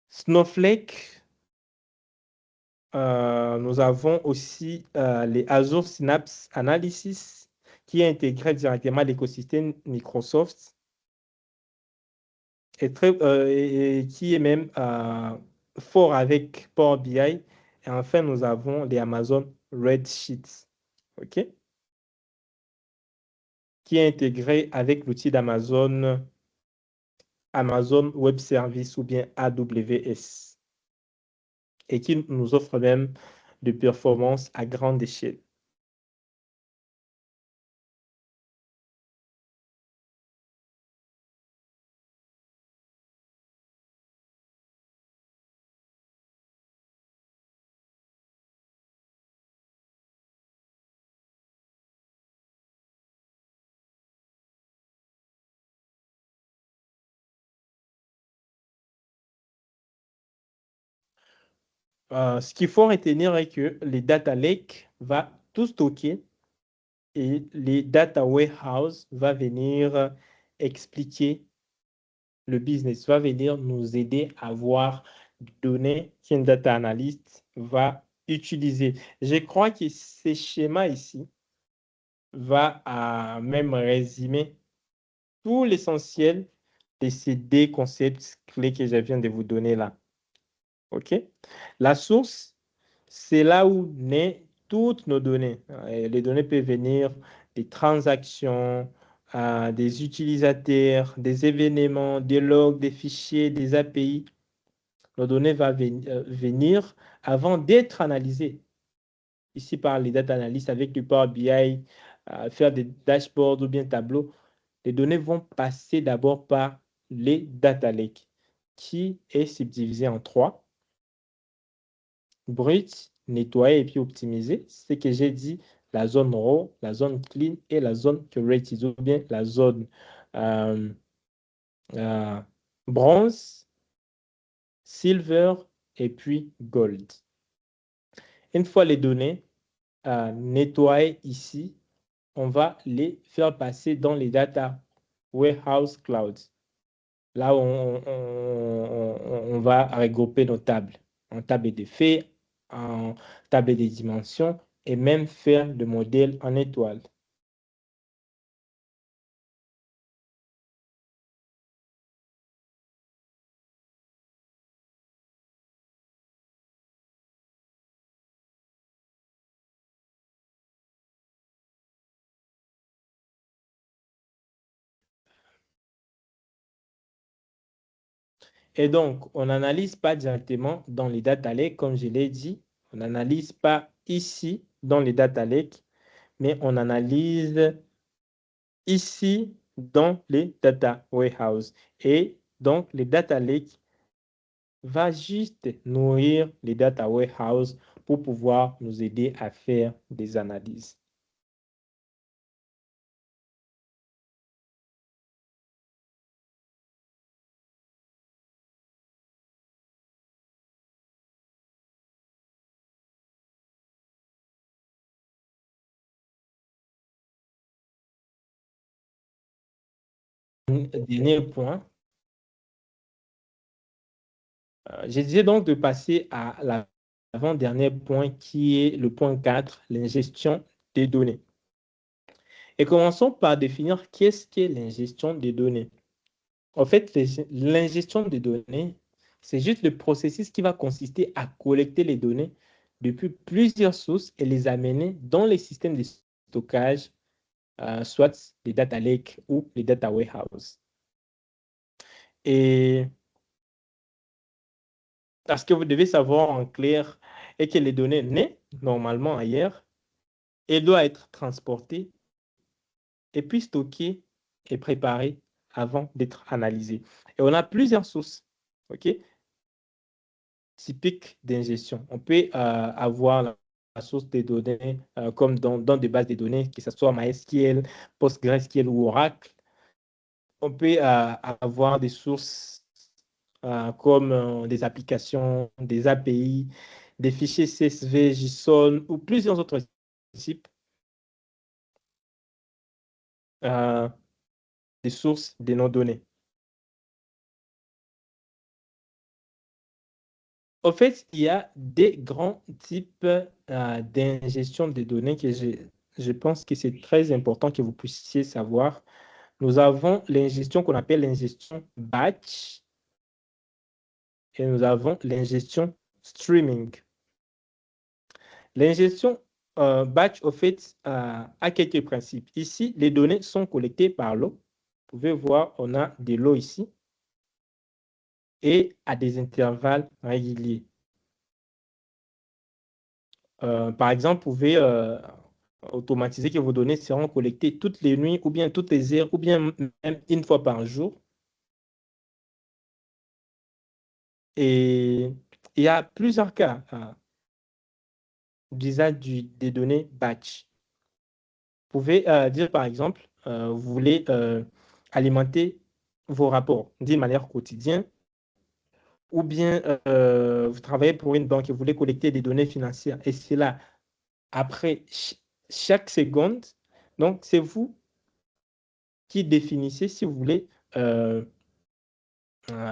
Snowflake, nous avons aussi les Azure Synapse Analysis qui est intégré directement à l'écosystème Microsoft et qui est même fort avec Power BI. Et enfin, nous avons les Amazon Redshift, OK? Qui est intégré avec l'outil d'Amazon Amazon Web Service ou bien AWS et qui nous offre même de performances à grande échelle. Ce qu'il faut retenir est que les data lake va tout stocker et les data warehouse va venir expliquer le business, va venir nous aider à voir des données qu'un data analyst va utiliser. Je crois que ce schéma ici va même résumer tout l'essentiel de ces deux concepts clés que je viens de vous donner là. OK? La source, c'est là où naissent toutes nos données. Et les données peuvent venir des transactions, des utilisateurs, des événements, des logs, des fichiers, des API. Nos données vont venir avant d'être analysées. Ici, par les data analysts avec du Power BI, faire des dashboards ou bien tableaux. Les données vont passer d'abord par les data lakes, qui est subdivisé en trois: brut, nettoyer et puis optimiser. C'est ce que j'ai dit, la zone raw, la zone clean et la zone curated, ou bien la zone euh, bronze, silver et puis gold. Une fois les données nettoyées ici, on va les faire passer dans les data warehouse clouds. Là, on va regrouper nos tables en table de faits, en table des dimensions et même faire le modèle en étoile. Et donc, on n'analyse pas directement dans les data lakes, comme je l'ai dit. On n'analyse pas ici dans les data lakes, mais on analyse ici dans les data warehouse. Et donc, les data lakes va juste nourrir les data warehouse pour pouvoir nous aider à faire des analyses. Dernier point. Je disais donc de passer à l'avant-dernier point qui est le point 4, l'ingestion des données. Et commençons par définir qu'est-ce qu'est l'ingestion des données. En fait, l'ingestion des données, c'est juste le processus qui va consister à collecter les données depuis plusieurs sources et les amener dans les systèmes de stockage, soit les data lakes ou les data warehouse. Et ce que vous devez savoir en clair est que les données naissent normalement ailleurs et doivent être transportées et puis stockées et préparées avant d'être analysées. Et on a plusieurs sources, OK, typiques d'ingestion. On peut avoir la source des données comme dans des bases de données, que ce soit MySQL, PostgreSQL ou Oracle. On peut avoir des sources comme des applications, des API, des fichiers CSV, JSON ou plusieurs autres types des sources de nos données. En fait, il y a des grands types d'ingestion des données que je pense que c'est très important que vous puissiez savoir. Nous avons l'ingestion qu'on appelle l'ingestion batch et nous avons l'ingestion streaming. L'ingestion batch, au fait, a quelques principes. Ici, les données sont collectées par l'eau. Vous pouvez voir, on a de l'eau ici et à des intervalles réguliers. Par exemple, vous pouvez automatiser que vos données seront collectées toutes les nuits ou bien toutes les heures ou bien même une fois par jour. Et il y a plusieurs cas d'usage des données batch. Vous pouvez dire, par exemple, vous voulez alimenter vos rapports d'une manière quotidienne, ou bien vous travaillez pour une banque et vous voulez collecter des données financières. Et c'est là, après chaque seconde, donc c'est vous qui définissez si vous voulez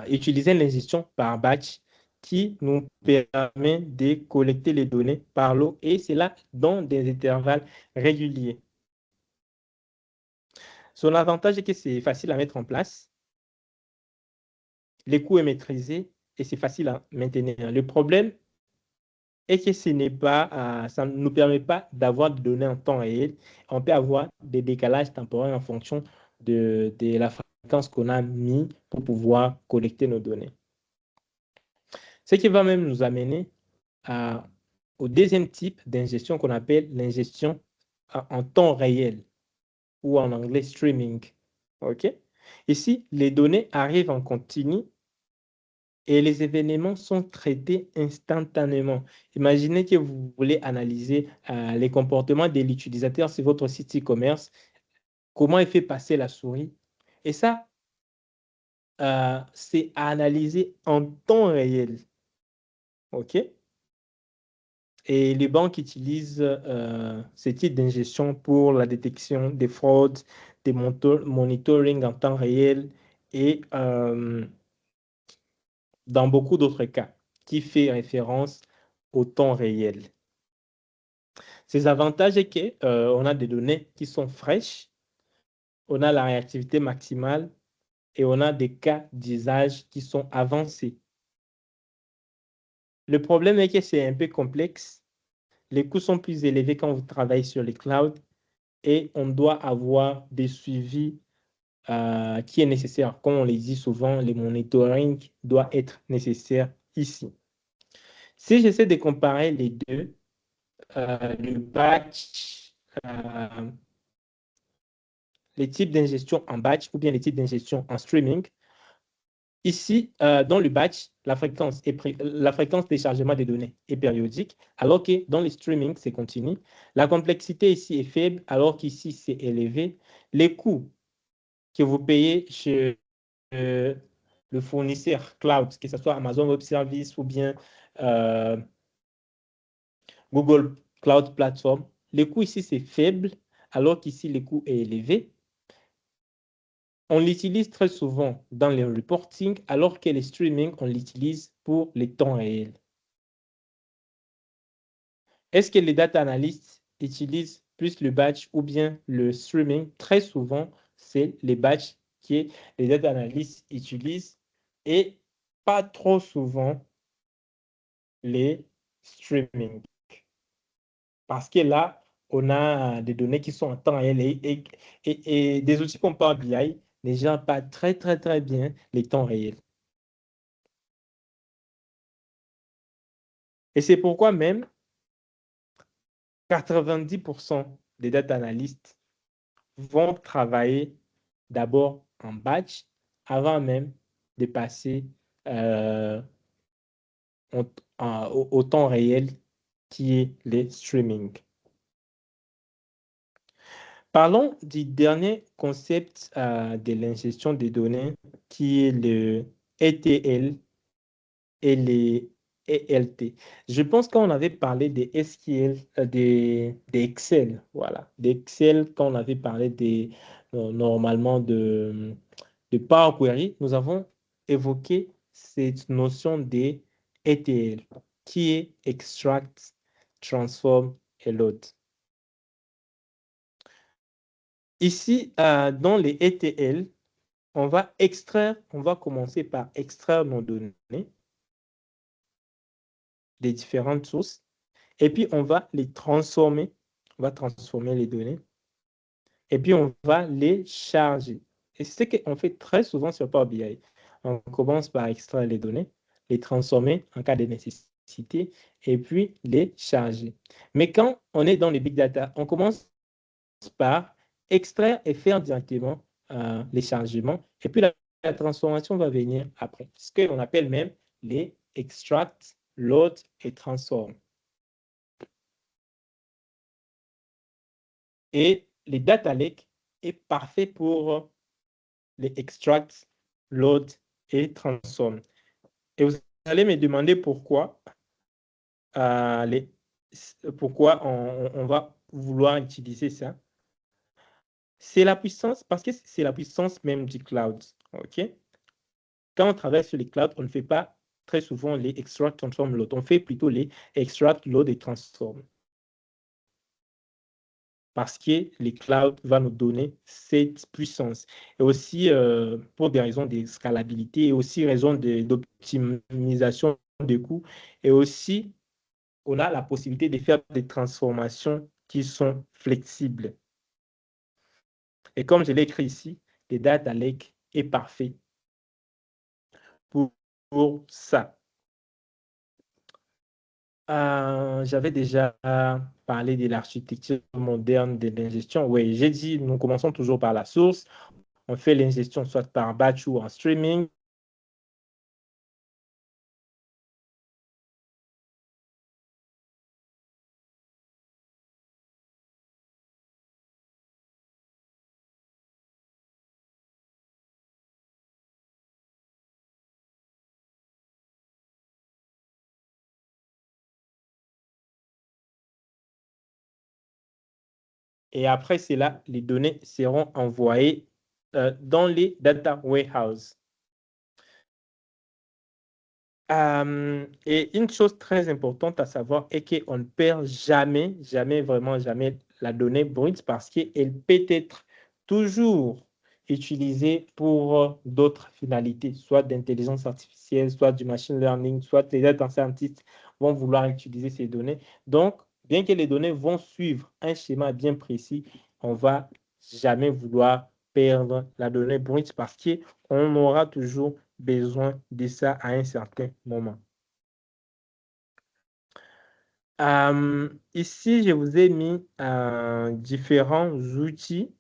utiliser l'ingestion par batch qui nous permet de collecter les données par lot et c'est là dans des intervalles réguliers. Son avantage est que c'est facile à mettre en place, les coûts est maîtrisé et c'est facile à maintenir. Le problème est que ce n'est pas, ça ne nous permet pas d'avoir des données en temps réel. On peut avoir des décalages temporels en fonction de la fréquence qu'on a mis pour pouvoir collecter nos données. Ce qui va même nous amener au deuxième type d'ingestion qu'on appelle l'ingestion en temps réel ou en anglais streaming. OK? Ici, les données arrivent en continu et les événements sont traités instantanément. Imaginez que vous voulez analyser les comportements de l'utilisateur sur votre site e-commerce, comment il fait passer la souris. Et ça, c'est à analyser en temps réel. OK? Et les banques utilisent ce type d'ingestion pour la détection des fraudes, des monitoring en temps réel et dans beaucoup d'autres cas qui fait référence au temps réel. Ces avantages c'est qu'on a des données qui sont fraîches, on a la réactivité maximale et on a des cas d'usage qui sont avancés. Le problème est que c'est un peu complexe. Les coûts sont plus élevés quand vous travaillez sur les clouds et on doit avoir des suivis qui est nécessaire. Comme on le dit souvent, le monitoring doit être nécessaire ici. Si j'essaie de comparer les deux, le batch, les types d'ingestion en batch ou bien les types d'ingestion en streaming, Ici, dans le batch, la fréquence de chargement des données est périodique, alors que dans le streaming, c'est continu. La complexité ici est faible, alors qu'ici, c'est élevé. Les coûts que vous payez chez le fournisseur cloud, que ce soit Amazon Web Services ou bien Google Cloud Platform, le coût ici, c'est faible, alors qu'ici, le coût est élevé. On l'utilise très souvent dans le reporting, alors que le streaming, on l'utilise pour les temps réels. Est-ce que les data analysts utilisent plus le batch ou bien le streaming? Très souvent, c'est les batchs que les data analysts utilisent et pas trop souvent les streaming. Parce que là, on a des données qui sont en temps réel et des outils comme Power BI ne gèrent pas très bien les temps réels. Et c'est pourquoi même 90% des data analystes vont travailler d'abord en batch avant même de passer au temps réel qui est le streaming. Parlons du dernier concept de l'ingestion des données qui est le ETL et les ELT. Je pense qu'on avait parlé des SQL, des Excel, voilà, d'Excel, quand on avait parlé normalement de Power Query, nous avons évoqué cette notion de ETL, qui est Extract, Transform et Load. Ici, dans les ETL, on va commencer par extraire nos données des différentes sources, et puis on va les transformer, on va transformer les données, et puis on va les charger. Et c'est ce qu'on fait très souvent sur Power BI. On commence par extraire les données, les transformer en cas de nécessité, et puis les charger. Mais quand on est dans les big data, on commence par extraire et faire directement les chargements, et puis la transformation va venir après, ce qu'on appelle même les extract, load et transform. Et les data lake est parfait pour les extract, load et transform. Et vous allez me demander pourquoi, pourquoi on va vouloir utiliser ça. C'est la puissance, parce que c'est la puissance même du cloud. OK? Quand on travaille sur les clouds, on ne fait pas très souvent les extract, transform, load. On fait plutôt les extract, load et transform. Parce que les clouds vont nous donner cette puissance. Et aussi, pour des raisons de scalabilité et aussi raisons d'optimisation des coûts. Et aussi, on a la possibilité de faire des transformations qui sont flexibles. Et comme je l'ai écrit ici, le data lake est parfait pour ça. J'avais déjà parlé de l'architecture moderne de l'ingestion. Oui, j'ai dit, nous commençons toujours par la source. On fait l'ingestion soit par batch ou en streaming. Et après cela, les données seront envoyées dans les data warehouse. Et une chose très importante à savoir est qu'on ne perd jamais la donnée brute parce qu'elle peut être toujours utilisée pour d'autres finalités, soit d'intelligence artificielle, soit du machine learning, soit les data scientists vont vouloir utiliser ces données. Donc, bien que les données vont suivre un schéma bien précis, on ne va jamais vouloir perdre la donnée brute parce qu'on aura toujours besoin de ça à un certain moment. Ici, je vous ai mis différents outils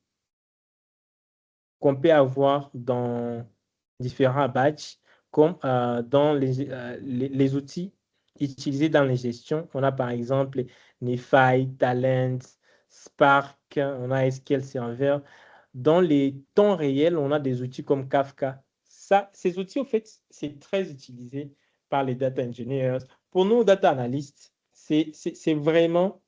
qu'on peut avoir dans différents batchs. comme dans les outils utilisés dans les gestions. On a par exemple Nephi, Talent, Spark, on a SQL Server. Dans les temps réels, on a des outils comme Kafka. Ces outils, en fait, c'est très utilisé par les data engineers. Pour nous, data analysts, c'est vraiment,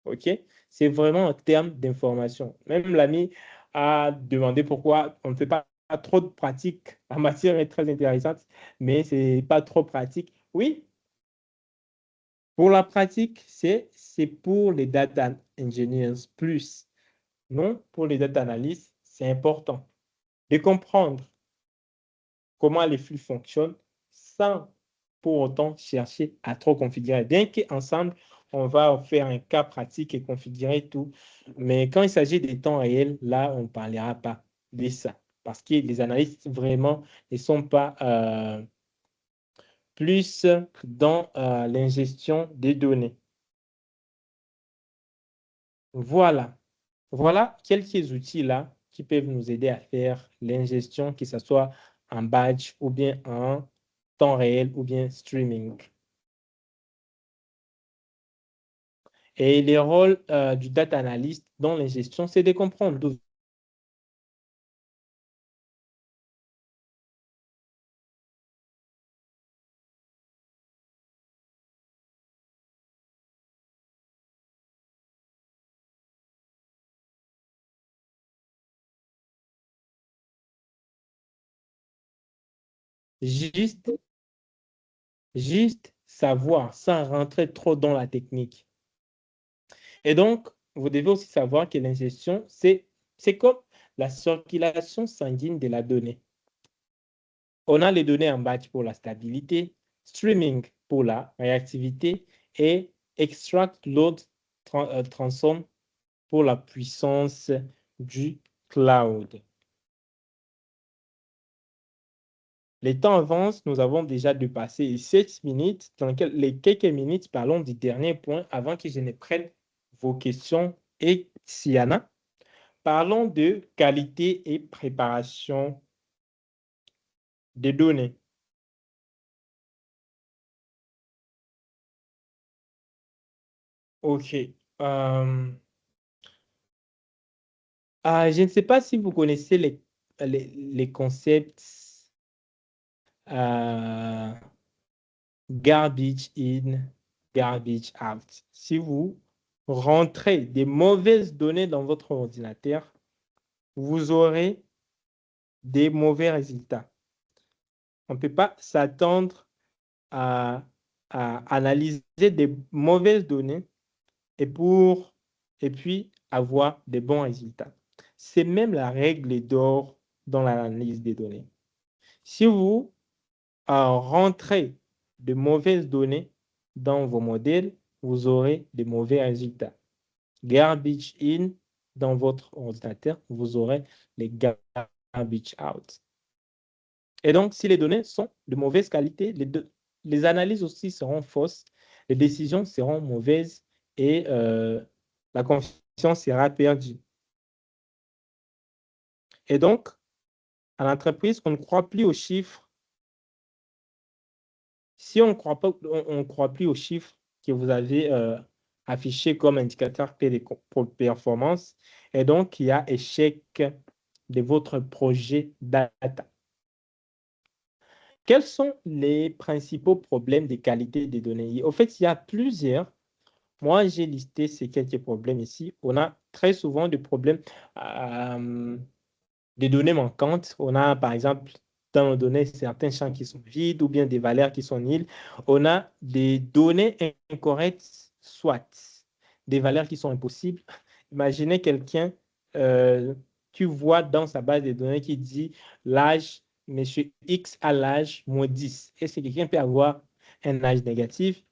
OK? C'est vraiment en termes d'information. Même l'ami a demandé pourquoi on ne fait pas trop de pratique. La matière est très intéressante, mais ce n'est pas trop pratique. Oui, pour la pratique, c'est pour les data engineers plus. Non, pour les data analysts, c'est important de comprendre comment les flux fonctionnent sans pour autant chercher à trop configurer. Bien qu'ensemble, on va faire un cas pratique et configurer tout. Mais quand il s'agit des temps réels, là, on ne parlera pas de ça. Parce que les analystes, vraiment, ne sont pas plus dans l'ingestion des données. Voilà. Voilà quelques outils là qui peuvent nous aider à faire l'ingestion, que ce soit en batch ou bien en temps réel ou bien streaming. Et les rôles du data analyst dans l'ingestion, c'est de comprendre d'où juste, juste savoir sans rentrer trop dans la technique. Et donc, vous devez aussi savoir que l'ingestion, c'est comme la circulation sanguine de la donnée. On a les données en batch pour la stabilité, streaming pour la réactivité et extract, load, transform pour la puissance du cloud. Les temps avancent, nous avons déjà dépassé 7 minutes. Dans les quelques minutes, parlons du dernier point avant que je ne prenne vos questions. Et Siana, parlons de qualité et préparation des données. OK. Je ne sais pas si vous connaissez les concepts garbage in, garbage out. Si vous rentrez des mauvaises données dans votre ordinateur, vous aurez des mauvais résultats. On ne peut pas s'attendre à analyser des mauvaises données et puis avoir des bons résultats. C'est même la règle d'or dans l'analyse des données. Si vous rentrez de mauvaises données dans vos modèles, vous aurez de mauvais résultats. Garbage in dans votre ordinateur, vous aurez les garbage out. Et donc, si les données sont de mauvaise qualité, les analyses aussi seront fausses, les décisions seront mauvaises et la confiance sera perdue. Et donc, à l'entreprise, on ne croit plus aux chiffres. Si on ne croit plus aux chiffres que vous avez affichés comme indicateur clé de performance, et donc il y a échec de votre projet data. Quels sont les principaux problèmes de qualité des données? En fait, il y a plusieurs. Moi, j'ai listé ces quelques problèmes ici. On a très souvent des problèmes des données manquantes. On a, par exemple, dans nos données, certains champs qui sont vides ou bien des valeurs qui sont nulles. On a des données incorrectes, soit des valeurs qui sont impossibles. Imaginez quelqu'un, tu vois dans sa base de données qui dit l'âge, monsieur X a l'âge moins 10. Est-ce que quelqu'un peut avoir un âge négatif?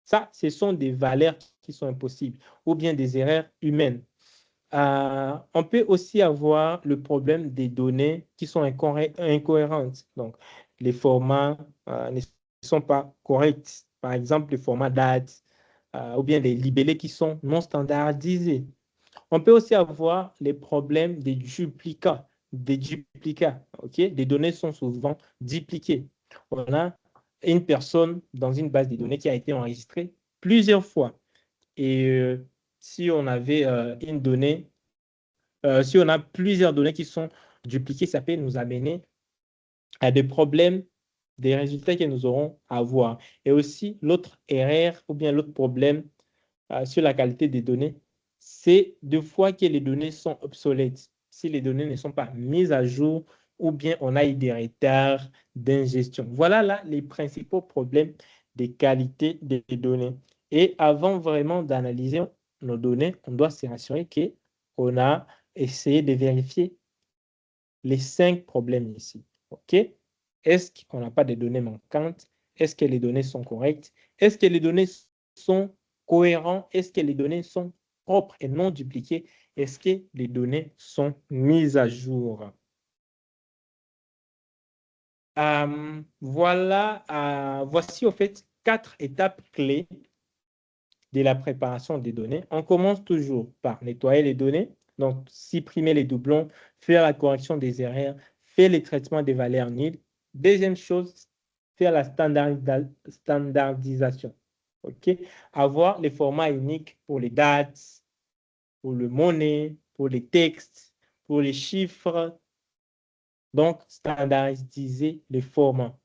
Ça, ce sont des valeurs qui sont impossibles ou bien des erreurs humaines. On peut aussi avoir le problème des données qui sont incohérentes. Donc, les formats ne sont pas corrects. Par exemple, les formats date ou bien les libellés qui sont non standardisés. On peut aussi avoir les problèmes des duplicats. des duplicats. Les données sont souvent dupliquées. On a une personne dans une base de données qui a été enregistrée plusieurs fois. Et si on avait une donnée, si on a plusieurs données qui sont dupliquées, ça peut nous amener à des problèmes, des résultats que nous aurons à voir. Et aussi, l'autre erreur ou bien l'autre problème sur la qualité des données, c'est de fois que les données sont obsolètes, si les données ne sont pas mises à jour ou bien on a eu des retards d'ingestion. Voilà là les principaux problèmes des qualités des données. Et avant vraiment d'analyser nos données, on doit s'assurer qu'on a essayé de vérifier les 5 problèmes ici. Est-ce qu'on n'a pas de données manquantes? Est-ce que les données sont correctes? Est-ce que les données sont cohérentes? Est-ce que les données sont propres et non dupliquées? Est-ce que les données sont mises à jour? Voici au fait 4 étapes clés de la préparation des données. On commence toujours par nettoyer les données, donc supprimer les doublons, faire la correction des erreurs, faire les traitements des valeurs nulles. Deuxième chose, faire la standardisation. Avoir les formats uniques pour les dates, pour le monnaie, pour les textes, pour les chiffres. Donc, standardiser les formats.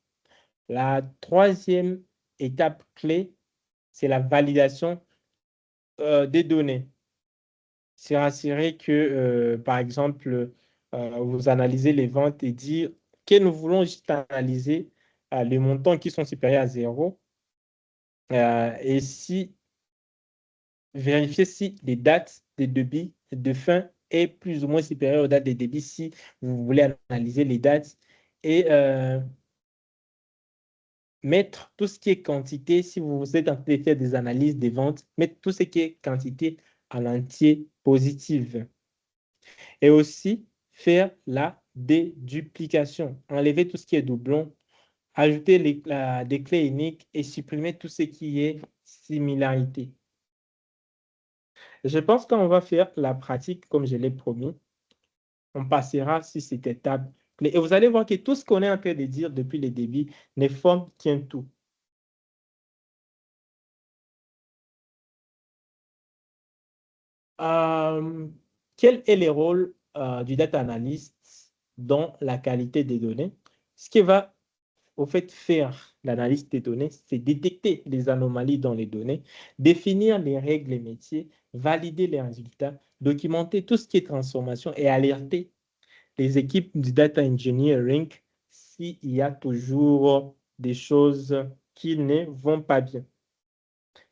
La troisième étape clé, c'est la validation des données. C'est assurer que, par exemple, vous analysez les ventes et dire que nous voulons juste analyser les montants qui sont supérieurs à 0 et vérifier si les dates de débit de fin est plus ou moins supérieure aux dates de débit si vous voulez analyser les dates et mettre tout ce qui est quantité, si vous êtes en train de faire des analyses des ventes, mettre tout ce qui est quantité en entier positive. Et aussi faire la déduplication, enlever tout ce qui est doublon, ajouter des clés uniques et supprimer tout ce qui est similarité. Je pense qu'on va faire la pratique comme je l'ai promis. On passera sur cette étape clé. Et vous allez voir que tout ce qu'on est en train de dire depuis le début ne forme qu'un tout. Quel est le rôle du data analyst dans la qualité des données? Ce qui va au fait faire l'analyse des données, c'est détecter les anomalies dans les données, définir les règles métiers, valider les résultats, documenter tout ce qui est transformation et alerter les équipes du data engineering s'il y a toujours des choses qui ne vont pas bien.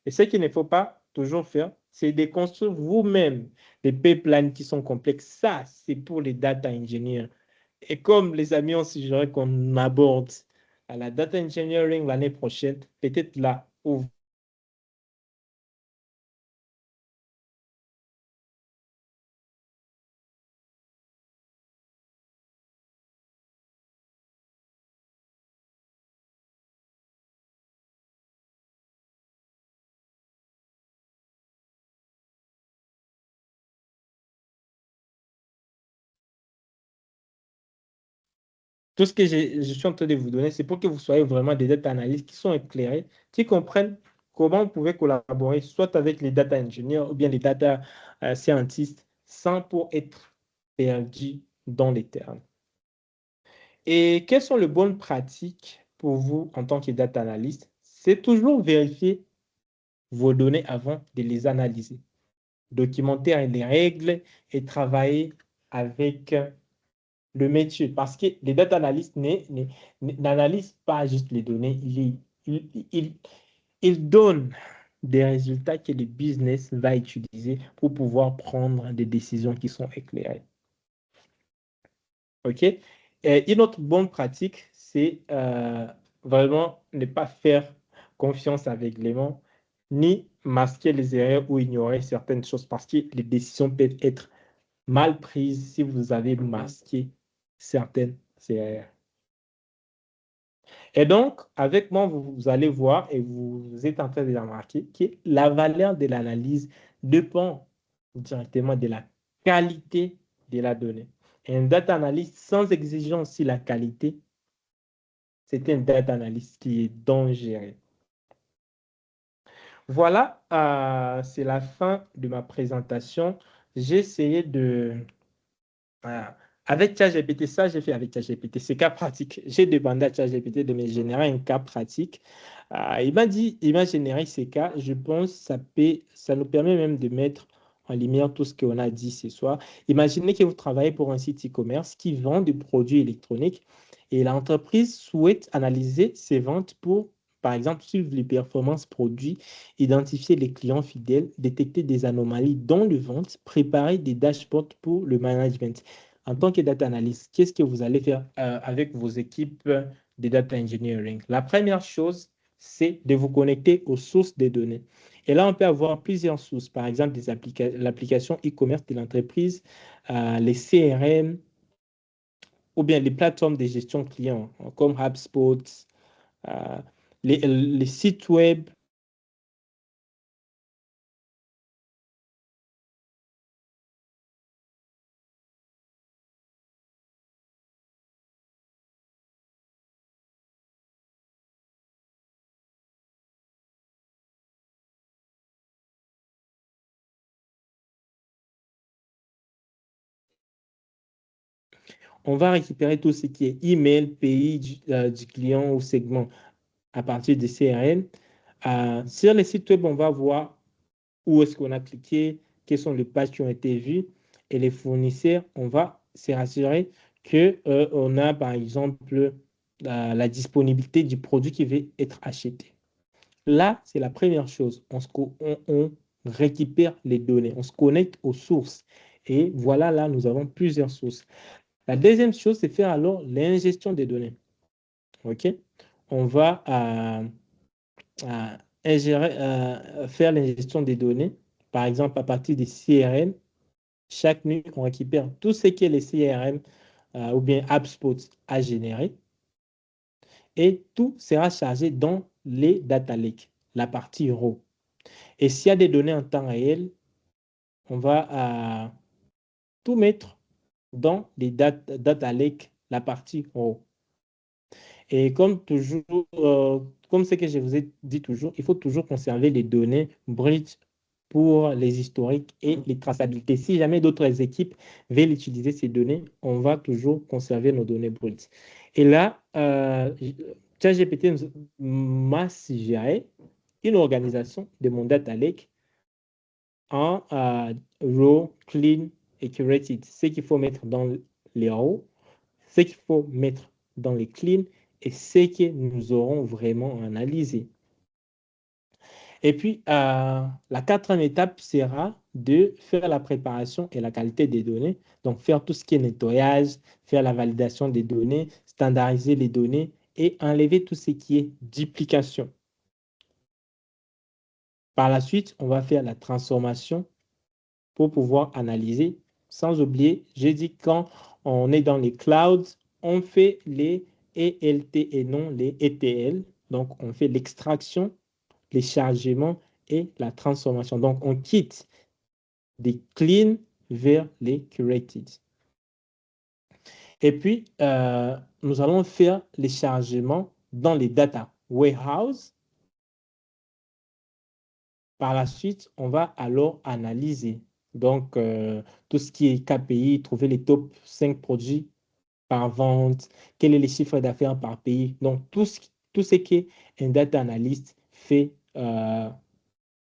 Et ce qu'il ne faut pas toujours faire, c'est de construire vous-même des pipelines qui sont complexes. Ça, c'est pour les data engineers. Et comme les amis ont suggéré qu'on aborde à la data engineering l'année prochaine, peut-être là où tout ce que je suis en train de vous donner, c'est pour que vous soyez vraiment des data analystes qui sont éclairés, qui comprennent comment vous pouvez collaborer soit avec les data engineers ou bien les data scientists sans pour être perdu dans les termes. Et quelles sont les bonnes pratiques pour vous en tant que data analyst? C'est toujours vérifier vos données avant de les analyser, documenter les règles et travailler avec le métier. Parce que les data analystes n'analysent pas juste les données, ils donnent des résultats que le business va utiliser pour pouvoir prendre des décisions qui sont éclairées. Et une autre bonne pratique, c'est vraiment ne pas faire confiance aveuglément, ni masquer les erreurs ou ignorer certaines choses parce que les décisions peuvent être mal prises si vous avez masqué certaines erreurs. Et donc, avec moi, vous allez voir et vous êtes en train de remarquer que la valeur de l'analyse dépend directement de la qualité de la donnée. Un data analyst sans exigence sur la qualité, c'est un data analyst qui est dangereux. Voilà, c'est la fin de ma présentation. J'ai essayé de... avec ChatGPT, ça j'ai fait avec ChatGPT, c'est cas pratique. J'ai demandé à ChatGPT de me générer un cas pratique. Il m'a généré ces cas. Je pense que ça nous permet même de mettre en lumière tout ce qu'on a dit ce soir. Imaginez que vous travaillez pour un site e-commerce qui vend des produits électroniques et l'entreprise souhaite analyser ses ventes pour, par exemple, suivre les performances produits, identifier les clients fidèles, détecter des anomalies dans le vente, préparer des dashboards pour le management. En tant que data analyst, qu'est-ce que vous allez faire avec vos équipes de data engineering? La première chose, c'est de vous connecter aux sources des données. Et là, on peut avoir plusieurs sources, par exemple l'application e-commerce de l'entreprise, les CRM, ou bien les plateformes de gestion client, comme HubSpot, euh, les sites web. On va récupérer tout ce qui est email, pays du client ou segment à partir des CRM. Sur les sites web, on va voir où est-ce qu'on a cliqué, quelles sont les pages qui ont été vues. Et les fournisseurs, on va se rassurer qu'on a, par exemple, la disponibilité du produit qui va être acheté. Là, c'est la première chose. On récupère les données, on se connecte aux sources. Et voilà, là, nous avons plusieurs sources. La deuxième chose, c'est faire alors l'ingestion des données. OK? On va faire l'ingestion des données, par exemple à partir des CRM. Chaque nuit, on récupère tout ce que les CRM ou bien HubSpot a généré et tout sera chargé dans les data lakes, la partie raw. Et s'il y a des données en temps réel, on va tout mettre dans les data lakes, la partie raw. Et comme toujours, comme ce que je vous ai dit toujours, il faut toujours conserver les données brutes pour les historiques et les traçabilités. Si jamais d'autres équipes veulent utiliser ces données, on va toujours conserver nos données brutes. Et là, ChatGPT m'a suggéré une organisation de mon data lake en raw, clean et curated. Ce qu'il faut mettre dans les raw, ce qu'il faut mettre dans les clean et ce que nous aurons vraiment analysé. Et puis, la quatrième étape sera de faire la préparation et la qualité des données. Donc, faire tout ce qui est nettoyage, faire la validation des données, standardiser les données et enlever tout ce qui est duplication. Par la suite, on va faire la transformation pour pouvoir analyser. Sans oublier, j'ai dit quand on est dans les clouds, on fait les ELT et non les ETL. Donc, on fait l'extraction, les chargements et la transformation. Donc, on quitte des clean vers les curated. Et puis, nous allons faire les chargements dans les data warehouse. Par la suite, on va alors analyser. Donc, tout ce qui est KPI, trouver les top 5 produits par vente, quel est le chiffre d'affaires par pays. Donc, tout ce qu'un data analyst fait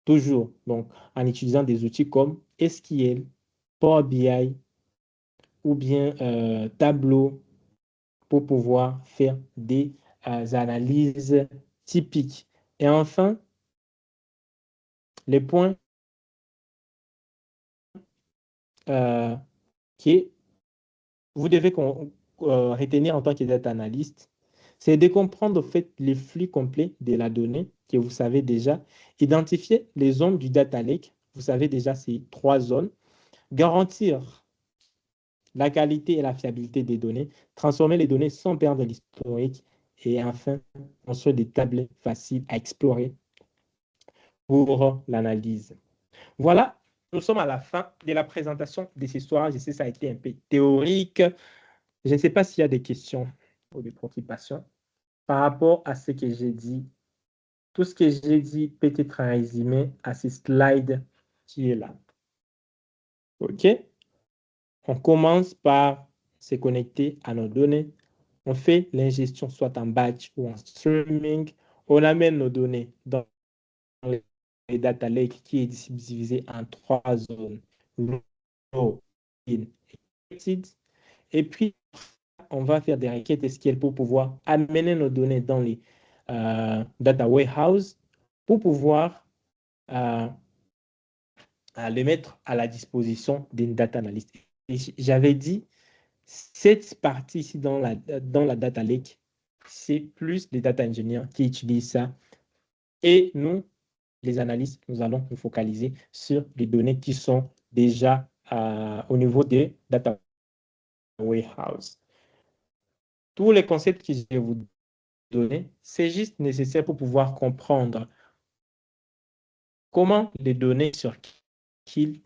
toujours. Donc, en utilisant des outils comme SQL, Power BI ou bien Tableau pour pouvoir faire des analyses typiques. Et enfin, les points que vous devez retenir en tant que data analyst, c'est de comprendre en fait les flux complets de la donnée que vous savez déjà, identifier les zones du data lake, vous savez déjà ces 3 zones, garantir la qualité et la fiabilité des données, transformer les données sans perdre l'historique et enfin construire des tables faciles à explorer pour l'analyse. Voilà, nous sommes à la fin de la présentation de ce soir. Je sais que ça a été un peu théorique. Je ne sais pas s'il y a des questions ou des préoccupations par rapport à ce que j'ai dit. Tout ce que j'ai dit peut être résumé à ce slide qui est là. OK? On commence par se connecter à nos données. On fait l'ingestion soit en batch ou en streaming. On amène nos données dans les data lake qui est divisé en 3 zones. Raw, in, et puis, on va faire des requêtes SQL pour pouvoir amener nos données dans les data warehouse pour pouvoir les mettre à la disposition d'une data analyst. Et j'avais dit, cette partie ici dans la data lake, c'est plus les data engineers qui utilisent ça. Et nous, les analystes, nous allons nous focaliser sur les données qui sont déjà au niveau des data warehouse. Tous les concepts que je vais vous donner, c'est juste nécessaire pour pouvoir comprendre comment les données sur qui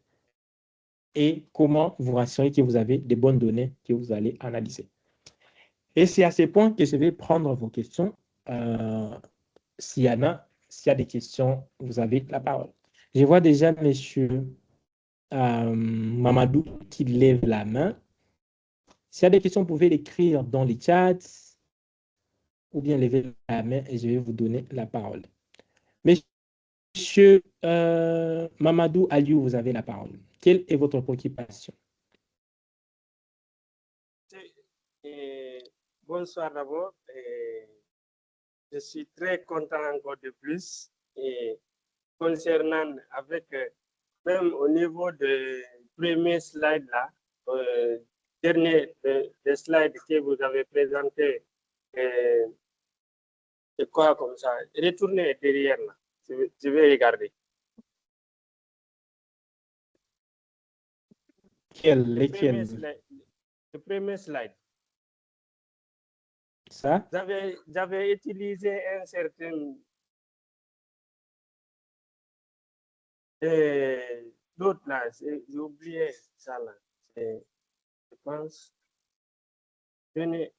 et comment vous rassurer que vous avez des bonnes données que vous allez analyser. Et c'est à ce point que je vais prendre vos questions. S'il y a des questions, vous avez la parole. Je vois déjà monsieur Mamadou qui lève la main. S'il y a des questions, vous pouvez l'écrire dans les chats ou bien lever la main et je vais vous donner la parole. Monsieur Mamadou Aliou, vous avez la parole. Quelle est votre préoccupation? Bonsoir d'abord. Je suis très content encore de plus. Et concernant avec, même au niveau de premier slide là, dernier des slides que vous avez présenté, c'est quoi comme ça? Retournez derrière là. Je vais regarder. Le premier slide. Ça? J'avais utilisé un certain l'autre là, j'ai oublié ça là. Je pense. Venez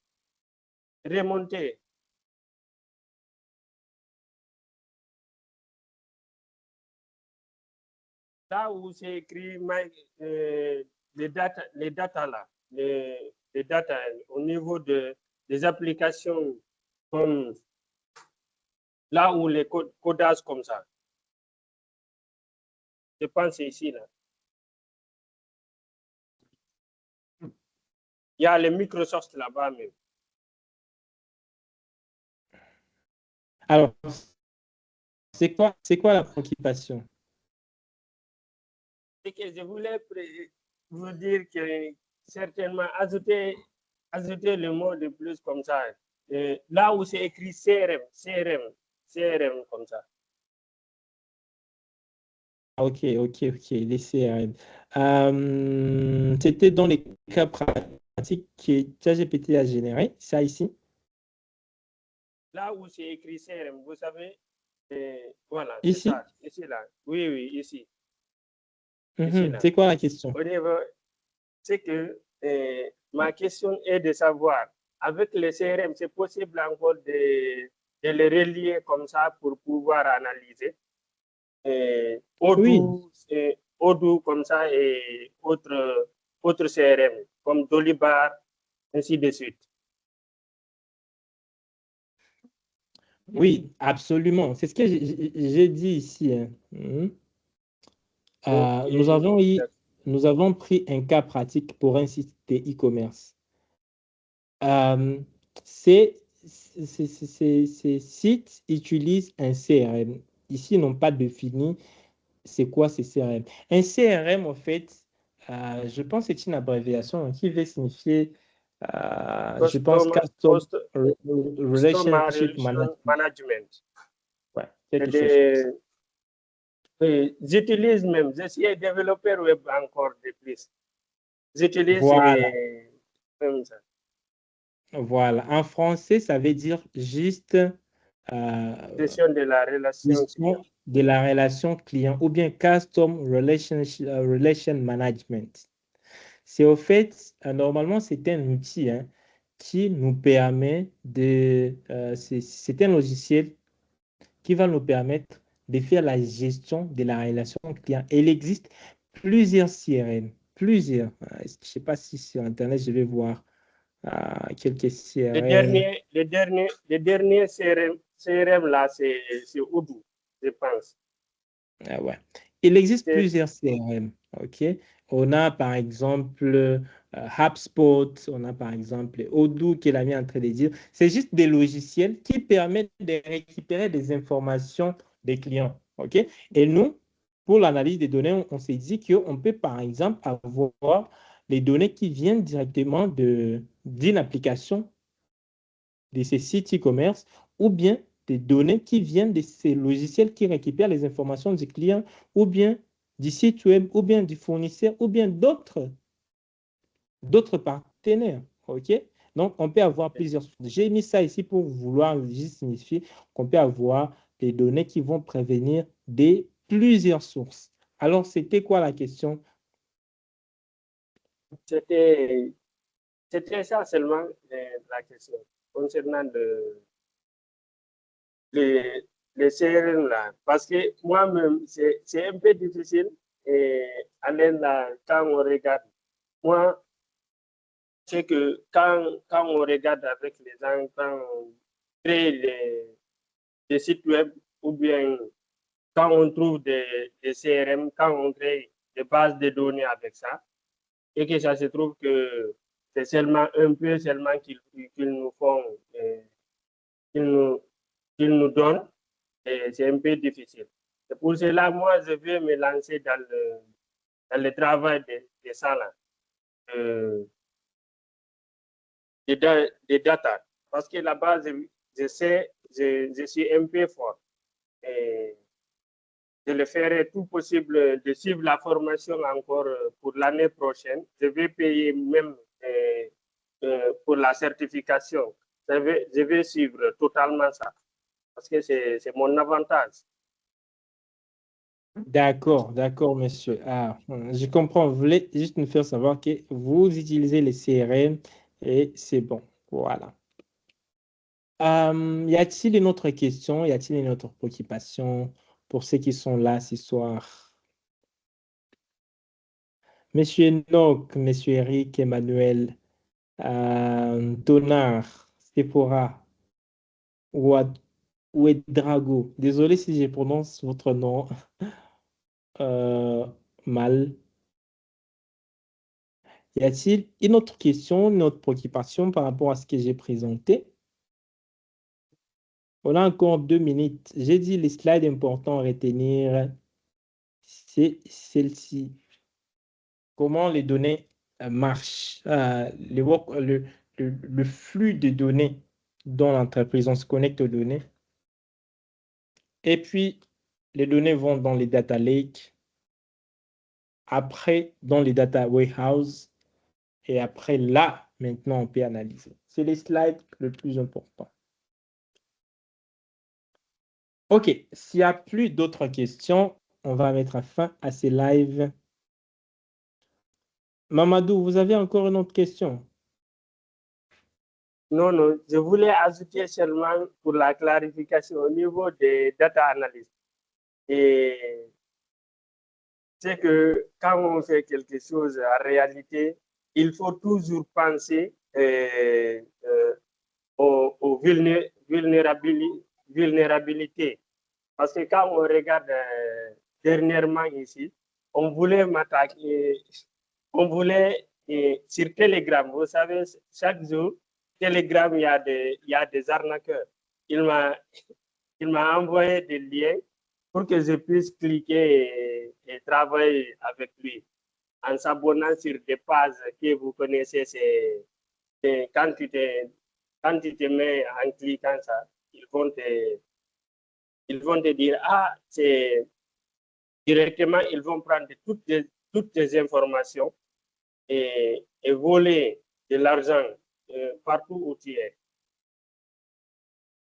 remonter. Là où c'est écrit les data là, les data au niveau des applications comme là où les codages comme ça. Je pense ici là. Il y a les Microsoft là-bas même. Alors, c'est quoi la préoccupation? C'est que je voulais vous dire que certainement ajouter le mot de plus comme ça. Là où c'est écrit CRM comme ça. Ok, les CRM. C'était dans les cas pratiques que ChatGPT a généré, ça ici? Là où c'est écrit CRM, vous savez, voilà, ici? ça, ici, là. Oui, ici. C'est quoi la question? C'est que ma question est de savoir, avec le CRM, c'est possible encore de les relier comme ça pour pouvoir analyser. Odoo comme ça et autres CRM comme Dolibar, ainsi de suite. Oui, absolument. C'est ce que j'ai dit ici. Nous avons pris un cas pratique pour un site de e-commerce. Ces sites utilisent un CRM. Ici, ils n'ont pas défini c'est quoi ces CRM. Un CRM, en fait, je pense que c'est une abréviation qui veut signifier, je pense, Custom Relationship Management. Ouais, quelque chose. Oui, j'utilise même, je suis développeur web encore de plus. J'utilise même ça. Voilà. En français, ça veut dire juste gestion de la relation. de la relation client ou bien Custom Relation Management. C'est au fait, normalement, c'est un outil qui nous permet de... c'est un logiciel qui va nous permettre de faire la gestion de la relation client. Et il existe plusieurs CRM, plusieurs. Je ne sais pas si sur Internet, je vais voir quelques CRM. Le dernier CRM là, c'est Odoo, je pense. Ah ouais. Il existe plusieurs CRM. OK? On a par exemple HubSpot, on a par exemple Odoo qui est la mis en train de dire. C'est juste des logiciels qui permettent de récupérer des informations des clients. OK? Et nous, pour l'analyse des données, on s'est dit qu'on peut par exemple avoir les données qui viennent directement d'une application de ces sites e-commerce ou bien des données qui viennent de ces logiciels qui récupèrent les informations du client ou bien du site web ou bien du fournisseur ou bien d'autres partenaires. OK? Donc, on peut avoir plusieurs sources. J'ai mis ça ici pour vouloir juste signifier qu'on peut avoir des données qui vont prévenir des plusieurs sources. Alors, c'était quoi la question? C'était ça seulement la question concernant les CRM là. Parce que moi-même, c'est un peu difficile. Et Alain, là, quand on regarde, moi, c'est que quand on regarde avec les gens, quand on crée des sites web ou bien quand on trouve des CRM, quand on crée des bases de données avec ça, et que ça se trouve que c'est seulement un peu seulement qu'ils nous font, qu'ils nous, qu'ils nous donnent, et c'est un peu difficile. C'est pour cela, moi, je vais me lancer dans le travail de ça, là, de data. Parce que là-bas, je sais, je suis un peu fort. Et je le ferai tout possible de suivre la formation encore pour l'année prochaine. Je vais payer même pour la certification. Je vais suivre totalement ça parce que c'est mon avantage. D'accord, monsieur. Je comprends. Vous voulez juste nous faire savoir que vous utilisez les CRM et c'est bon. Voilà. Y a-t-il une autre question? Y a-t-il une autre préoccupation pour ceux qui sont là ce soir? Monsieur Enoch, monsieur Eric, Emmanuel, Tonard, Sephora, Ouedrago. Désolé si je prononce votre nom mal. Y a-t-il une autre question, une autre préoccupation par rapport à ce que j'ai présenté? On a encore 2 minutes. J'ai dit les slides importants à retenir, c'est celle-ci. Comment les données marchent, le flux de données dans l'entreprise. On se connecte aux données. Et puis, les données vont dans les data lakes. Après, dans les data warehouse. Et après, là, maintenant, on peut analyser. C'est les slides le plus important. OK, s'il n'y a plus d'autres questions, on va mettre fin à ces lives. Mamadou, vous avez encore une autre question? Non, non, je voulais ajouter seulement pour la clarification au niveau des data analysts. Et c'est que quand on fait quelque chose en réalité, il faut toujours penser aux vulnérabilités. Parce que quand on regarde dernièrement ici, on voulait m'attaquer, on voulait sur Telegram, vous savez, chaque jour, Telegram, il y a des arnaqueurs. Il m'a envoyé des liens pour que je puisse cliquer et travailler avec lui en s'abonnant sur des pages que vous connaissez. C'est quand tu te mets en cliquant ça, ils vont te dire, ah, c'est directement, ils vont prendre toutes tes informations et voler de l'argent partout où tu es.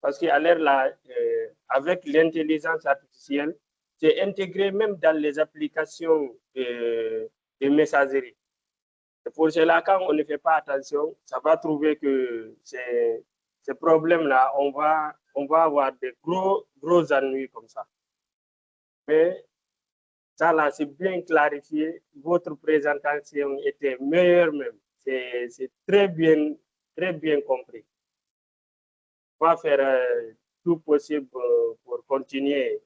Parce qu'à l'heure là, avec l'intelligence artificielle, c'est intégré même dans les applications de messagerie. C'est pour cela, quand on ne fait pas attention, ça va trouver que ces problèmes-là, on va avoir des gros ennuis comme ça. Mais ça, là, c'est bien clarifié. Votre présentation était meilleure même. C'est très bien compris. On va faire tout possible pour continuer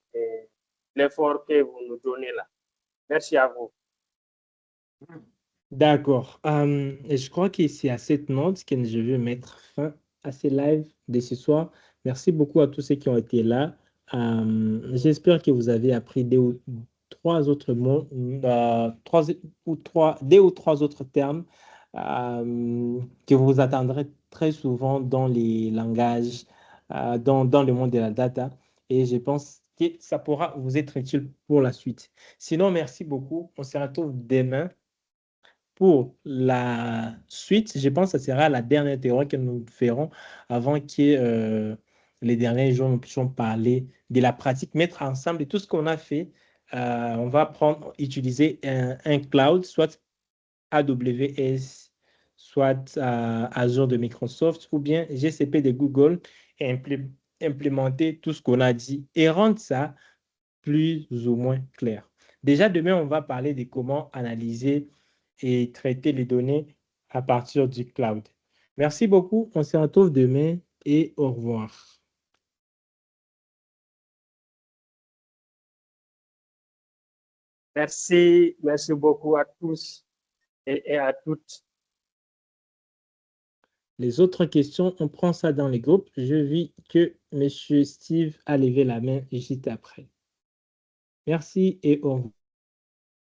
l'effort que vous nous donnez là. Merci à vous. D'accord. Et je crois que c'est à cette note que je vais mettre fin à ce live de ce soir. Merci beaucoup à tous ceux qui ont été là. J'espère que vous avez appris deux ou trois autres mots, deux ou trois autres termes que vous attendrez très souvent dans les langages, dans le monde de la data. Et je pense que ça pourra vous être utile pour la suite. Sinon, merci beaucoup. On se retrouve demain pour la suite. Je pense que ce sera la dernière théorie que nous ferons avant que les derniers jours, nous puissions parler de la pratique, mettre ensemble tout ce qu'on a fait. On va utiliser un cloud, soit AWS, soit Azure de Microsoft, ou bien GCP de Google, et implémenter tout ce qu'on a dit et rendre ça plus ou moins clair. Déjà, demain, on va parler de comment analyser et traiter les données à partir du cloud. Merci beaucoup. On se retrouve demain et au revoir. Merci beaucoup à tous et à toutes. Les autres questions, on prend ça dans les groupes. Je vis que M. Steve a levé la main juste après. Merci et au revoir.